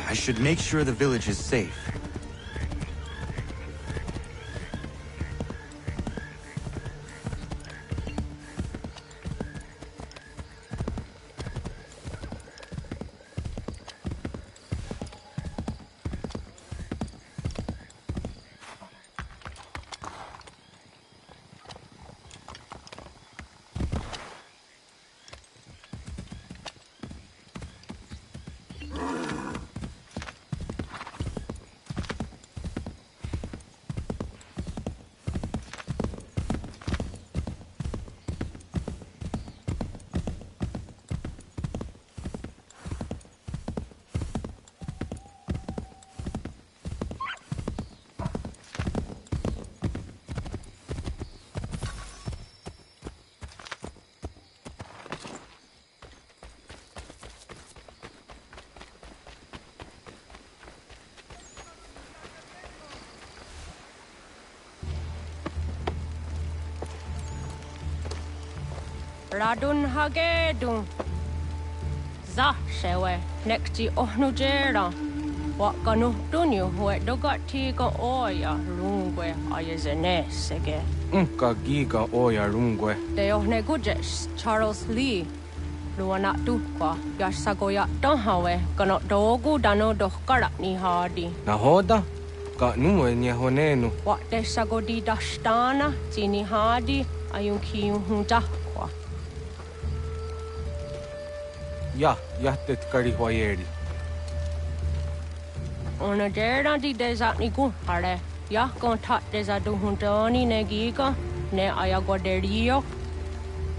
I should make sure the village is safe. Radun hagedun. Za shewe nekti ohnujera. Wakanu dunyu we dogati go oya rungwe ayezene sege. Unka giga oya rungwe. De ohne gujes Charles Lee. Luana tukwa yasagoya donhawe kano dogu dano dohkara ni hadi. Nahoda? Ka nuwe nye honenu. Wa de sagodi dashtana tini hadi ayunki hunta. Yahtet karihuayeri. Ona dera di desat ni hare. Yah kontak desa duhuntoni negiga ne ayaguaderio.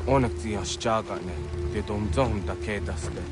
Onak tia shaga ne. Te domzom da kedaste.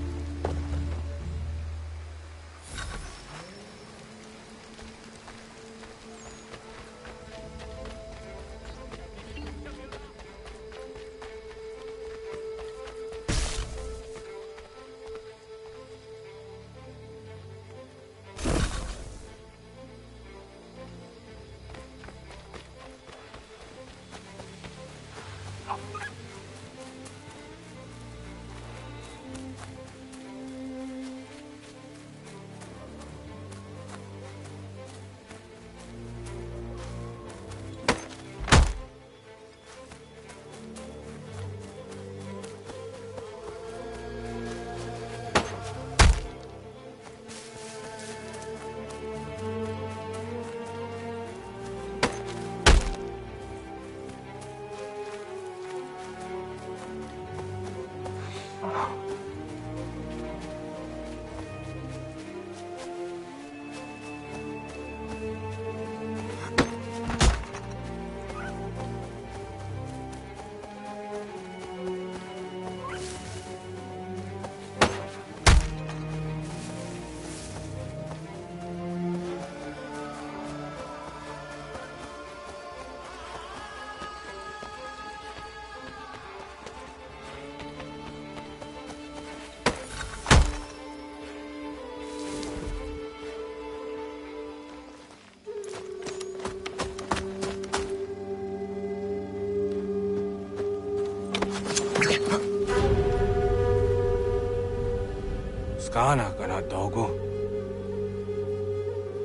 Skana kana dogo.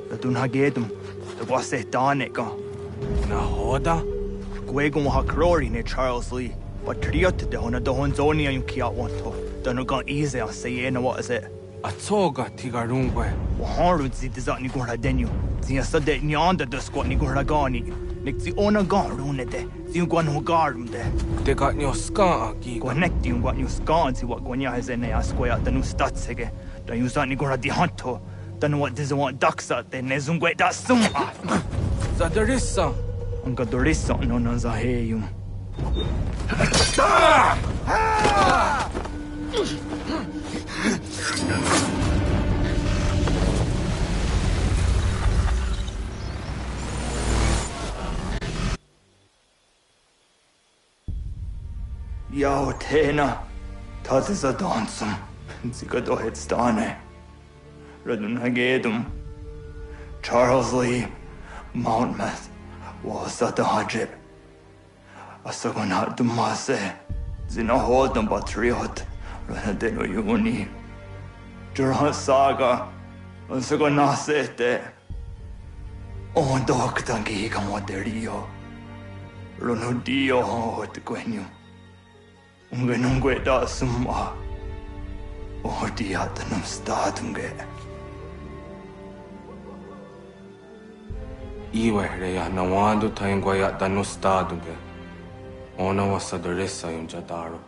Radun hagedum. The wase danika. Nahoda? Gwegon ha krori ne Charles Lee. But triot de hona do honzoni ayun kiat wanto. Dano gan easy on say what is it? Atoga tigarungwe. Waharud zi dizat ni gurha denu. Zia sadet ni anda the squat ni gurha gani. Nik zi ona gan rune de. Zi gwan ho garum de. De got nyo ska gi. Gwanek di gwan nyo ska zi wat gwanya has ene asquaya the nu statsege. Da yuzat ni gurha di hanto. Dano what diz want daksat de ne zungwe da sum. Zadarissa. Anka dorissa no na zaheyum. Yao tena, tazis a dansum, zika dohet stane. Radun hagedum, Charles Lee, Mountmouth, was at the hajib. Asagonat dumase, zinahodam batriot, Ranadeno yuni. Jurhan saga, Så går nasete. On doktan ki kamoterio. Ronodio hot quenu. Ungenungue da summa. Odiatanum statunge. Iwe reya nawando taingwaya danustadunge. Ona wasadoresa yung jataro.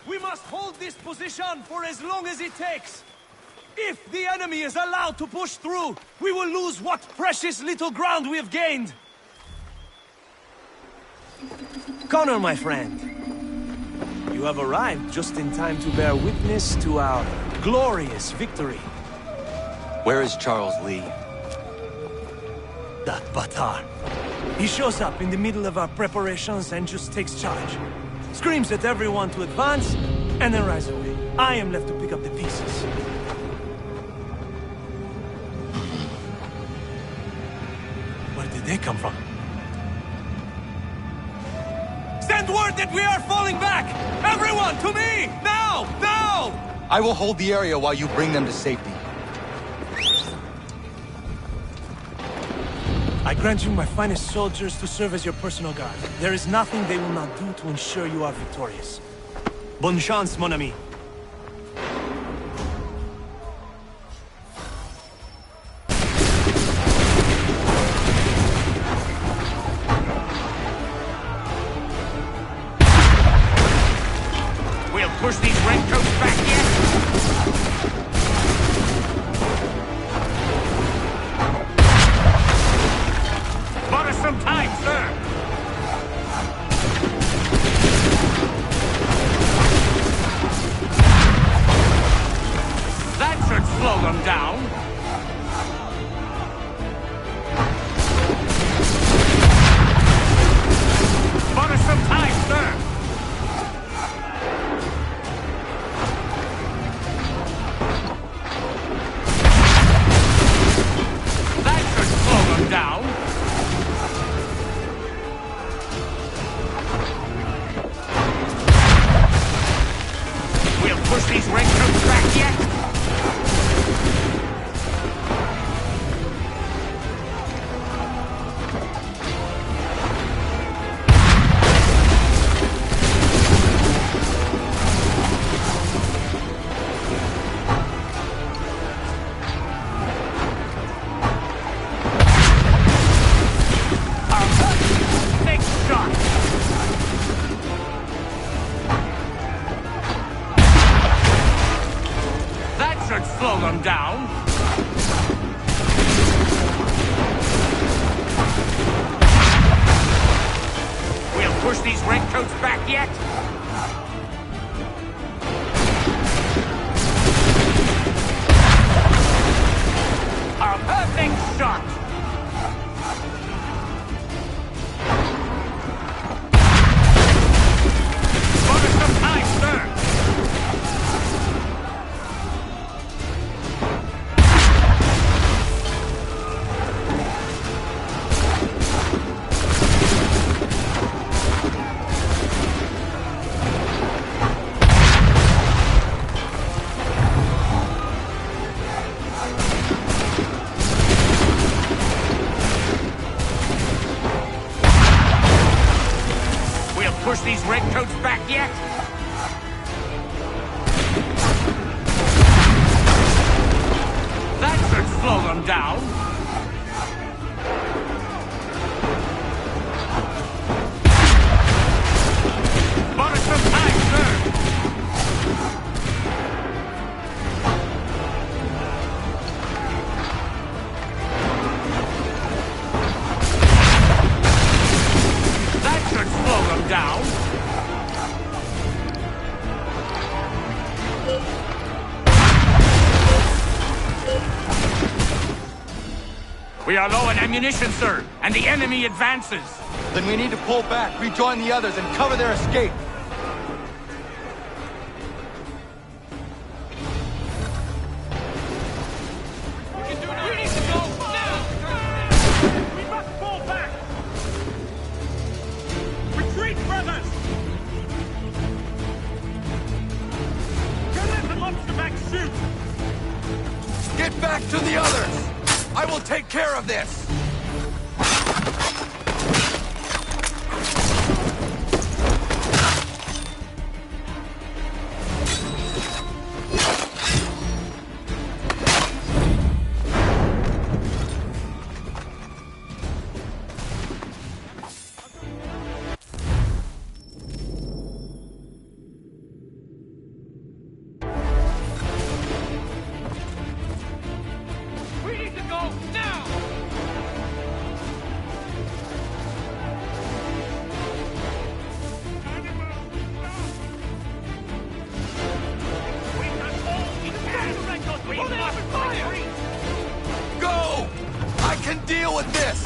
We must hold this position for as long as it takes. If the enemy is allowed to push through, we will lose what precious little ground we have gained. Connor, my friend, you have arrived just in time to bear witness to our glorious victory. Where is Charles Lee? That Batar. He shows up in the middle of our preparations and just takes charge. Screams at everyone to advance, and then rides away. I am left to pick up the pieces. Where did they come from? Send word that we are falling back! Everyone, to me! Now! Now! I will hold the area while you bring them to safety. I grant you my finest soldiers to serve as your personal guard. There is nothing they will not do to ensure you are victorious. Bonne chance, mon ami. We'll push these redcoats back yet. Bought us some time, sir. That should slow them down. Bought us some time, sir. That should slow them down. We'll push these redcoats back yet. Big shot. That should slow them down. We'll push these redcoats back yet. A perfect shot. push these redcoats back yet? That should slow them down. Bought us some time, sir. That should slow them down. We are low on ammunition, sir, and the enemy advances. Then we need to pull back, rejoin the others, and cover their escape. Get back to the others! I will take care of this! Go! I can deal with this!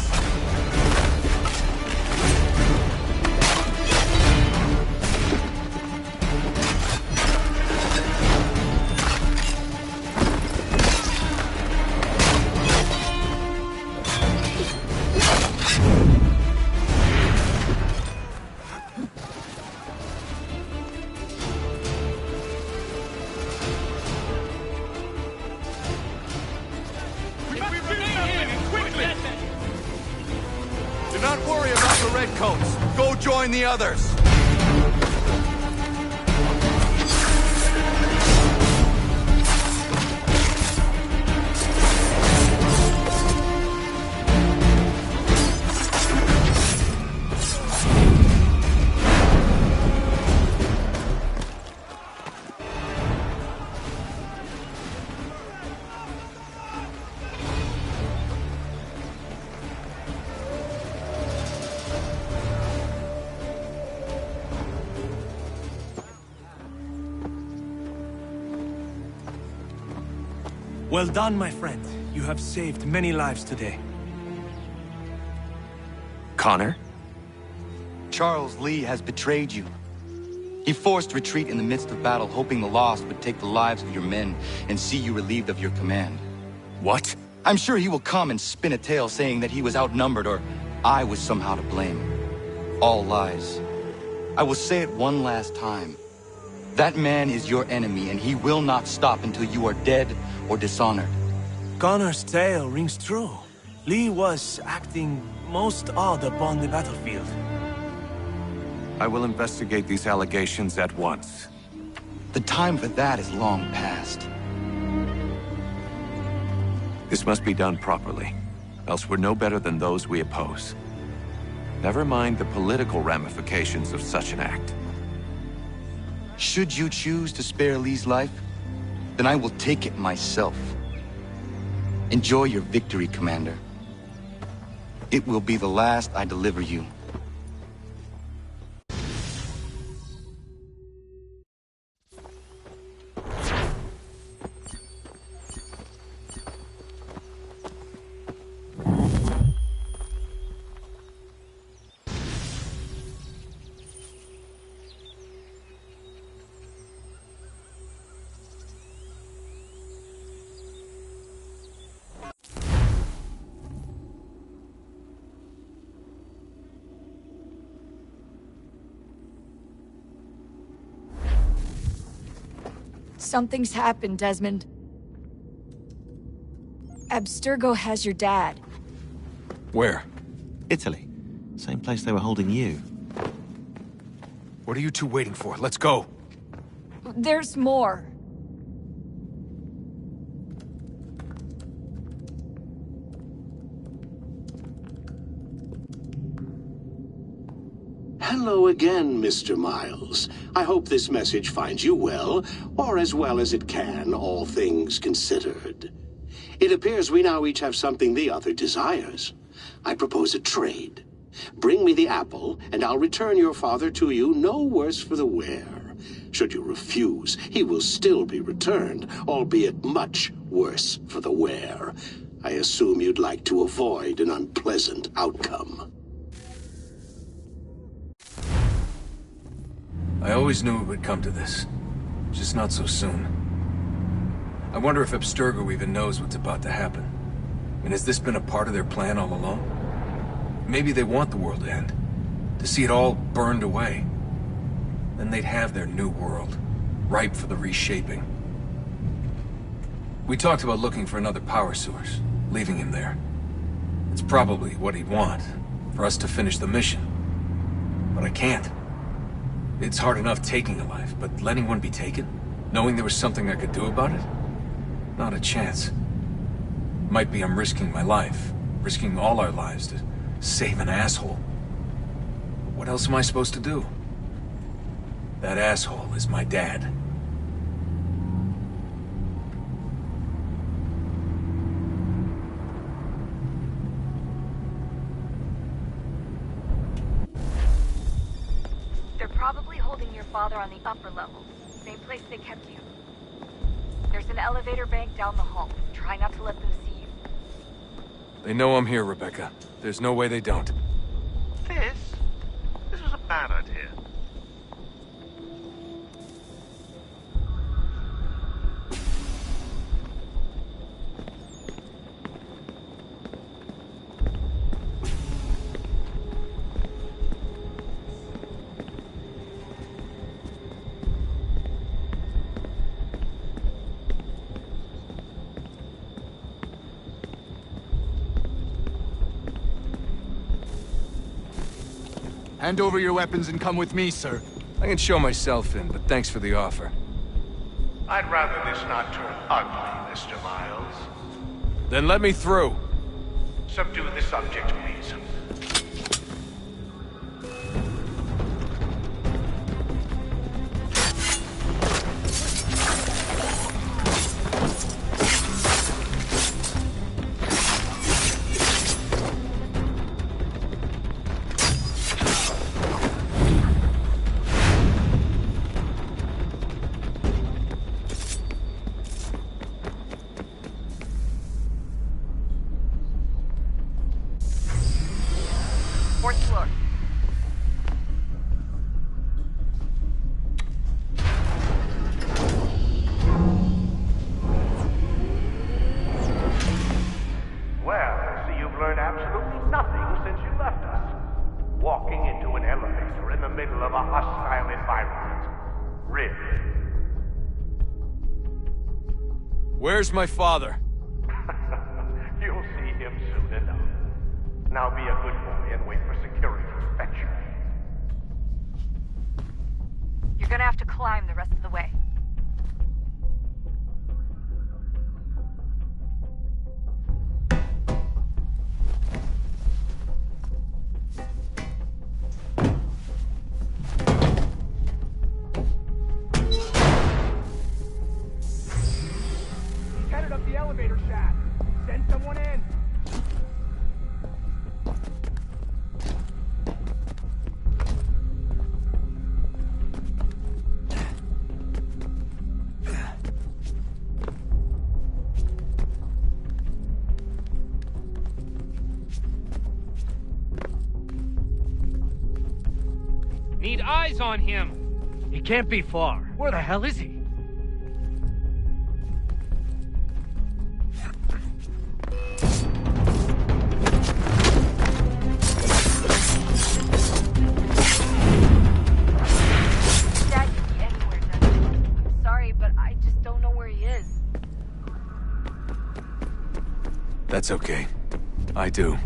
Do not worry about the redcoats. Go join the others. Well done, my friend. You have saved many lives today. Connor? Charles Lee has betrayed you. He forced retreat in the midst of battle, hoping the loss would take the lives of your men and see you relieved of your command. What? I'm sure he will come and spin a tale saying that he was outnumbered or I was somehow to blame. All lies. I will say it one last time. That man is your enemy, and he will not stop until you are dead or dishonored. Connor's tale rings true. Lee was acting most odd upon the battlefield. I will investigate these allegations at once. The time for that is long past. This must be done properly, else we're no better than those we oppose. Never mind the political ramifications of such an act. Should you choose to spare Lee's life, then I will take it myself. Enjoy your victory, Commander. It will be the last I deliver you. Something's happened, Desmond. Abstergo has your dad. Where? Italy. Same place they were holding you. What are you two waiting for? Let's go. There's more. Hello again, Mr. Miles. I hope this message finds you well, or as well as it can, all things considered. It appears we now each have something the other desires. I propose a trade. Bring me the apple, and I'll return your father to you no worse for the wear. Should you refuse, he will still be returned, albeit much worse for the wear. I assume you'd like to avoid an unpleasant outcome. I always knew it would come to this. Just not so soon. I wonder if Abstergo even knows what's about to happen. And has this been a part of their plan all along? Maybe they want the world to end. To see it all burned away. Then they'd have their new world, ripe for the reshaping. We talked about looking for another power source, leaving him there. It's probably what he'd want, for us to finish the mission. But I can't. It's hard enough taking a life, but letting one be taken? Knowing there was something I could do about it? Not a chance. Might be I'm risking my life, risking all our lives to save an asshole. But what else am I supposed to do? That asshole is my dad. They're probably holding your father on the upper level. Same place they kept you. There's an elevator bank down the hall. Try not to let them see you. They know I'm here, Rebecca. There's no way they don't. This was a bad idea. Hand over your weapons and come with me, sir. I can show myself in, but thanks for the offer. I'd rather this not turn ugly, Mr. Miles. Then let me through. Subdue the subject, please. Fourth floor. Well, so you've learned absolutely nothing since you left us. Walking into an elevator in the middle of a hostile environment. Really? Where's my father? You'll see him soon enough. Now be a good boy and wait for security to fetch you. You're gonna have to climb the rest of the way. Headed up the elevator shaft. Send someone in. Need eyes on him. He can't be far. Where the hell is he? Dad could be anywhere, Desmond. I'm sorry, but I just don't know where he is. That's okay. I do.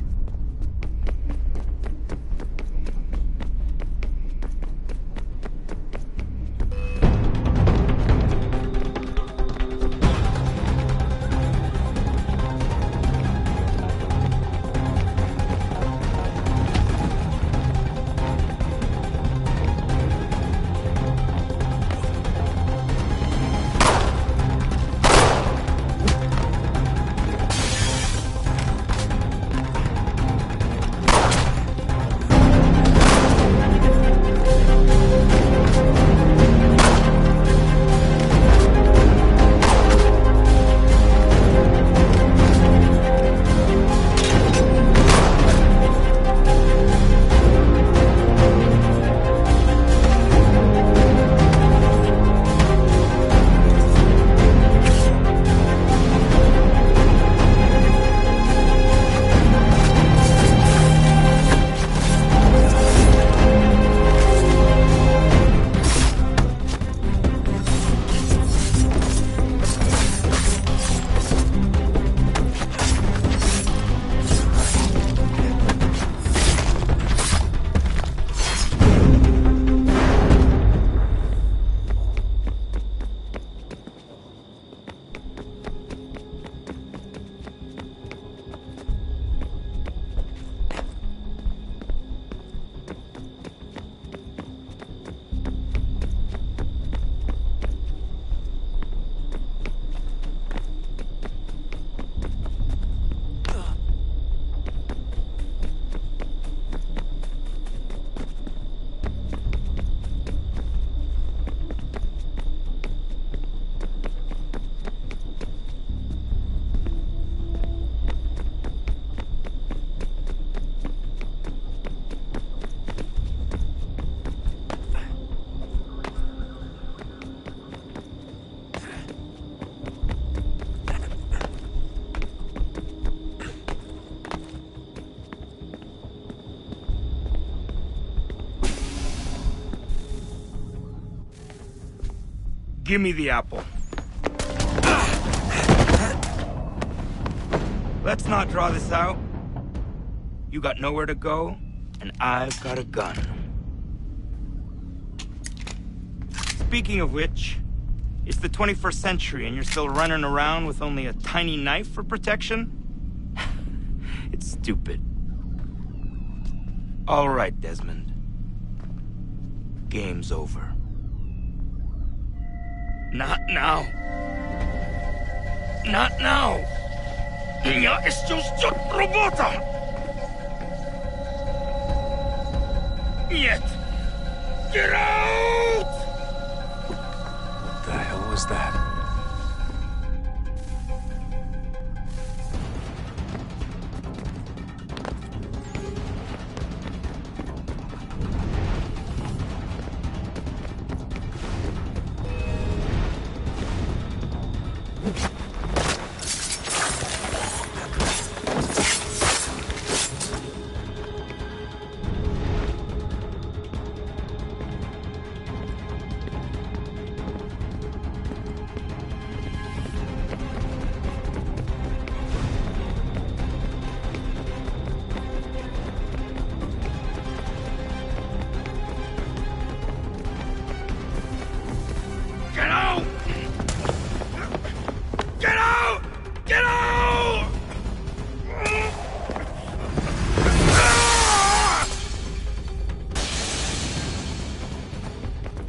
Give me the apple. Let's not draw this out. You got nowhere to go, and I've got a gun. Speaking of which, it's the 21st century and you're still running around with only a tiny knife for protection? It's stupid. All right, Desmond. Game's over. Not now. Not now. Я еще ждет работа. Нет. Get out! What the hell was that?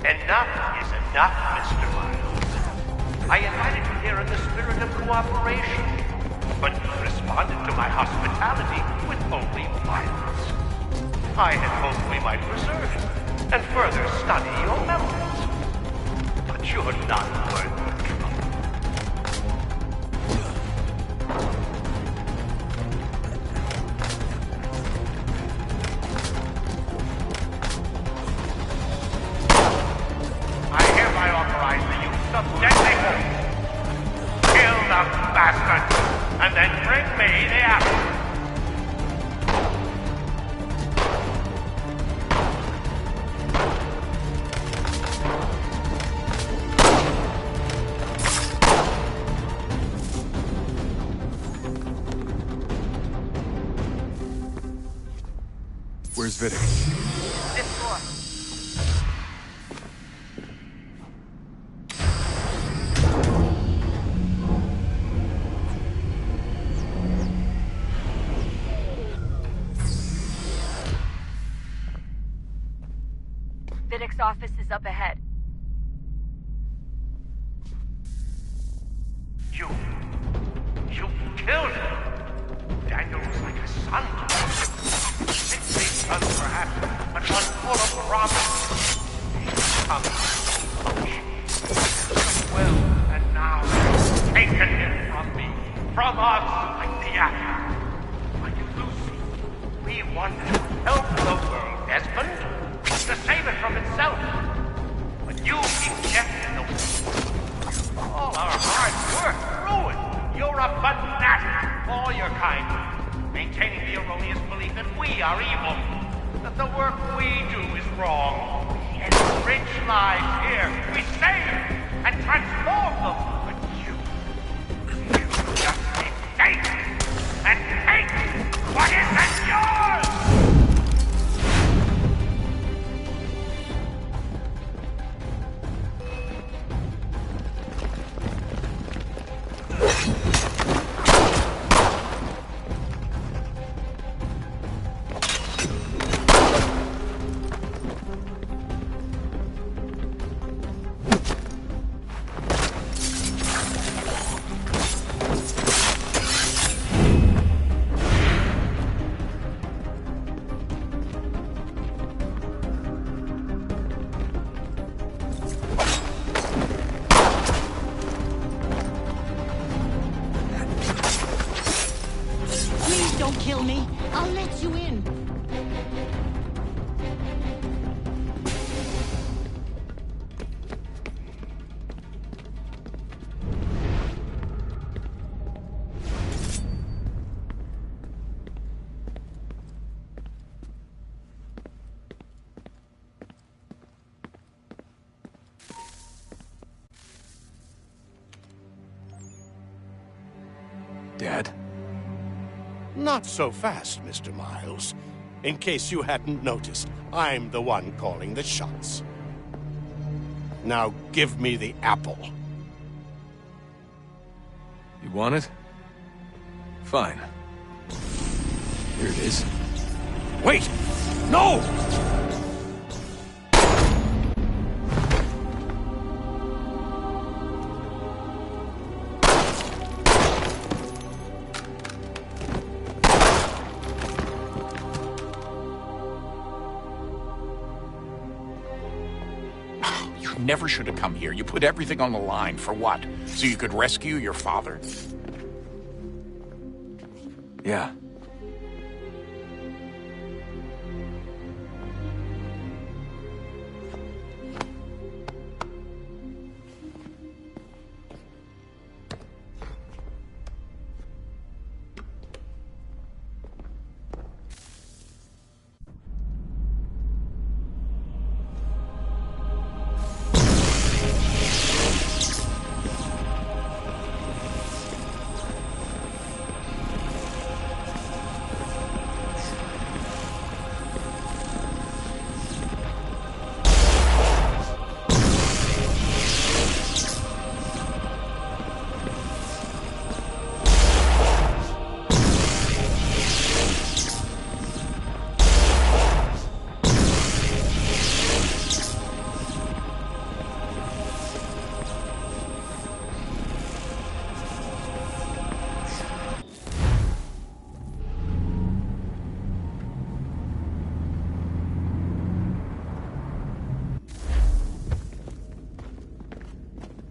Enough is enough, Mr. Miles. I invited you here in the spirit of cooperation, but you responded to my hospitality with only violence. I had hoped we might preserve you and further study your memories. But you're not worth the trouble. I hereby authorize the use of deadly force. Kill the bastard, and then bring me the apple. Where's Vidic? This floor. Vidic's office is up ahead. You killed him. Daniel was like a son to me. Six son, perhaps, but one full of promise. Well, and now taken him from me, from us, like the apple. Like Lucy, we wanted to help the world, Desmond, to save it from itself. But you keep death in the way. All our hard work ruined. You're a fanatic, all your kind, maintaining the erroneous belief that we are evil, that the work we do is wrong. We enrich lives here, we save and transform them. But you just escape and take what isn't yours! Don't kill me. I'll let you in. Dad? Not so fast, Mr. Miles. In case you hadn't noticed, I'm the one calling the shots. Now give me the apple. You want it? Fine. Here it is. Wait! No! You never should have come here. You put everything on the line. For what? So you could rescue your father? Yeah.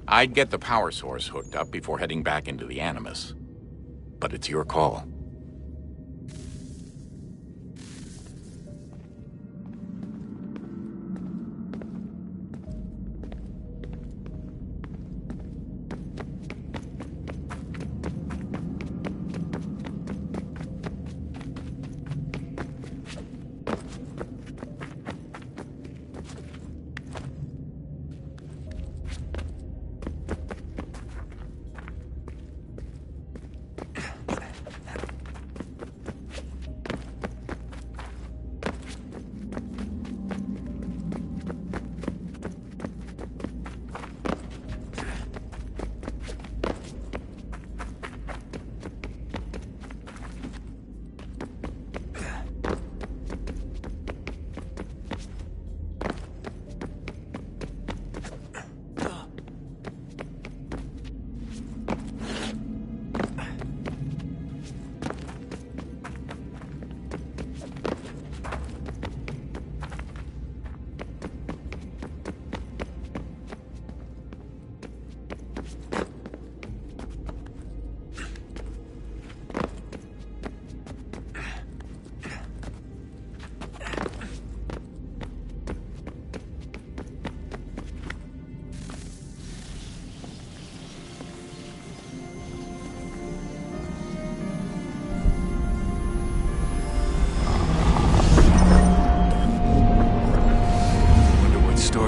I'd get the power source hooked up before heading back into the Animus. But it's your call.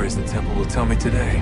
The temple will tell me today.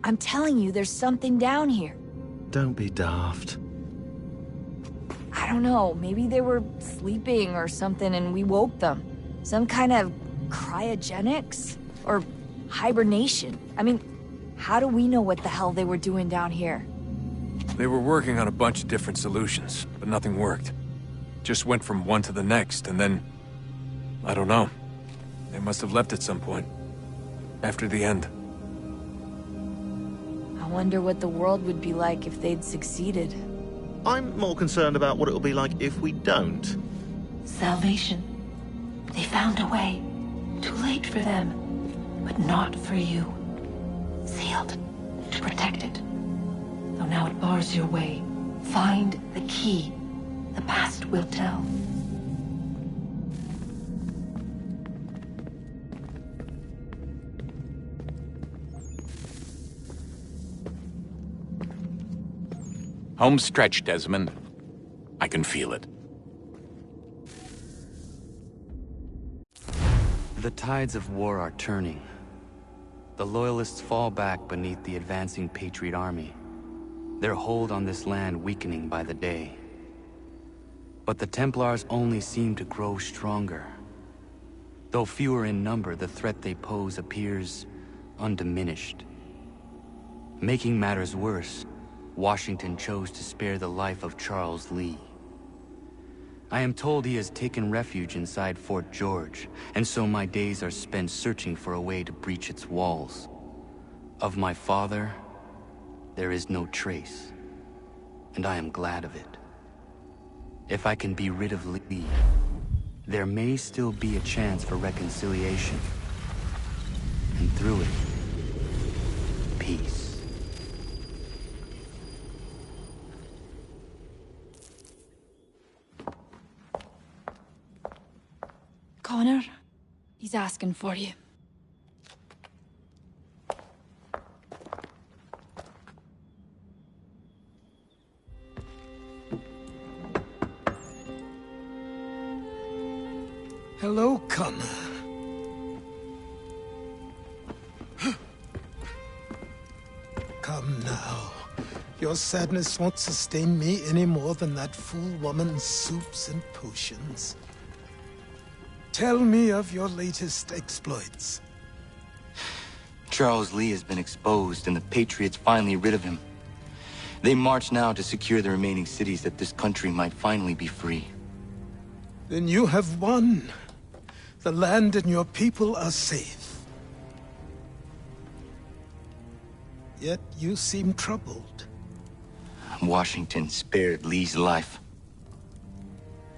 I'm telling you, there's something down here. Don't be daft. I don't know, maybe they were sleeping or something and we woke them. Some kind of cryogenics? Or hibernation? I mean, how do we know what the hell they were doing down here? They were working on a bunch of different solutions, but nothing worked. Just went from one to the next, and then... I don't know. They must have left at some point. After the end. I wonder what the world would be like if they'd succeeded. I'm more concerned about what it'll be like if we don't. Salvation. They found a way. Too late for them, but not for you. Sealed to protect it. Though now it bars your way. Find the key. The past will tell. Home stretch, Desmond. I can feel it. The tides of war are turning. The Loyalists fall back beneath the advancing Patriot army, their hold on this land weakening by the day. But the Templars only seem to grow stronger. Though fewer in number, the threat they pose appears undiminished. Making matters worse, Washington chose to spare the life of Charles Lee. I am told he has taken refuge inside Fort George, and so my days are spent searching for a way to breach its walls. Of my father, there is no trace, and I am glad of it. If I can be rid of Lee, there may still be a chance for reconciliation. And through it, peace. Connor, he's asking for you. Hello, Connor. Come now. Your sadness won't sustain me any more than that fool woman's soups and potions. Tell me of your latest exploits. Charles Lee has been exposed, and the Patriots finally rid of him. They march now to secure the remaining cities that this country might finally be free. Then you have won. The land and your people are safe. Yet you seem troubled. Washington spared Lee's life.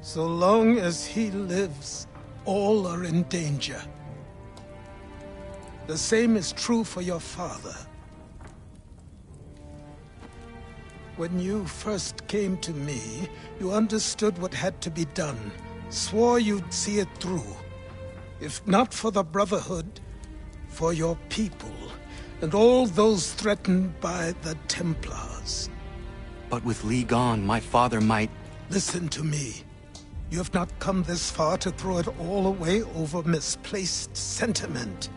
So long as he lives, all are in danger. The same is true for your father. When you first came to me, you understood what had to be done, swore you'd see it through. If not for the Brotherhood, for your people, and all those threatened by the Templars. But with Lee gone, my father might... Listen to me. You have not come this far to throw it all away over misplaced sentiment.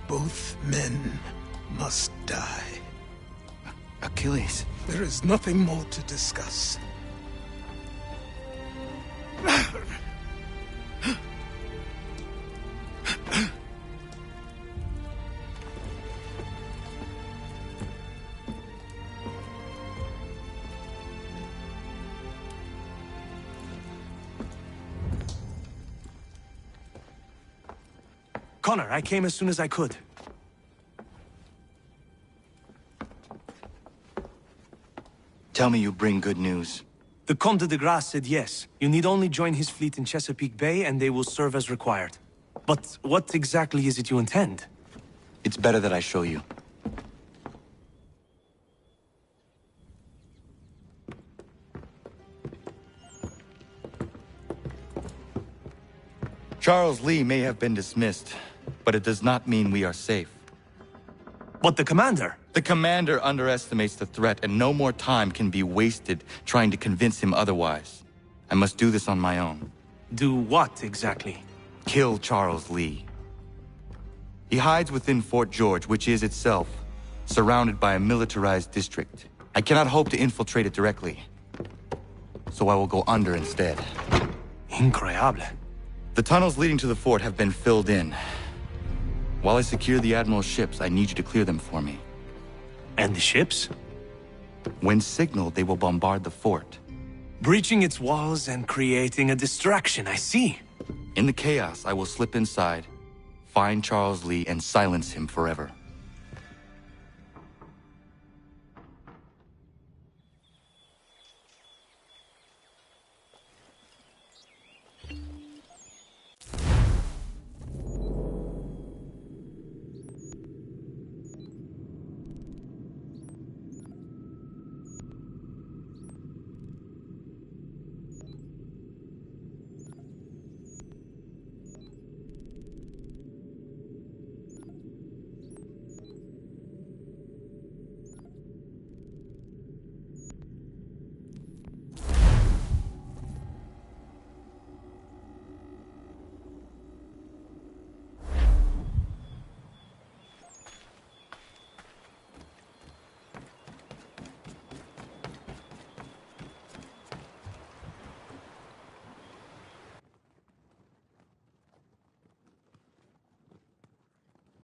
Both men must die. Achilles. There is nothing more to discuss. Connor, I came as soon as I could. Tell me you bring good news. The Comte de Grasse said yes. You need only join his fleet in Chesapeake Bay and they will serve as required. But what exactly is it you intend? It's better that I show you. Charles Lee may have been dismissed, but it does not mean we are safe. But the commander? The commander underestimates the threat, and no more time can be wasted trying to convince him otherwise. I must do this on my own. Do what, exactly? Kill Charles Lee. He hides within Fort George, which is itself surrounded by a militarized district. I cannot hope to infiltrate it directly. so I will go under instead. Increíble. The tunnels leading to the fort have been filled in. While I secure the Admiral's ships, I need you to clear them for me. And the ships? When signaled, they will bombard the fort. Breaching its walls and creating a distraction, I see. In the chaos, I will slip inside, find Charles Lee, and silence him forever.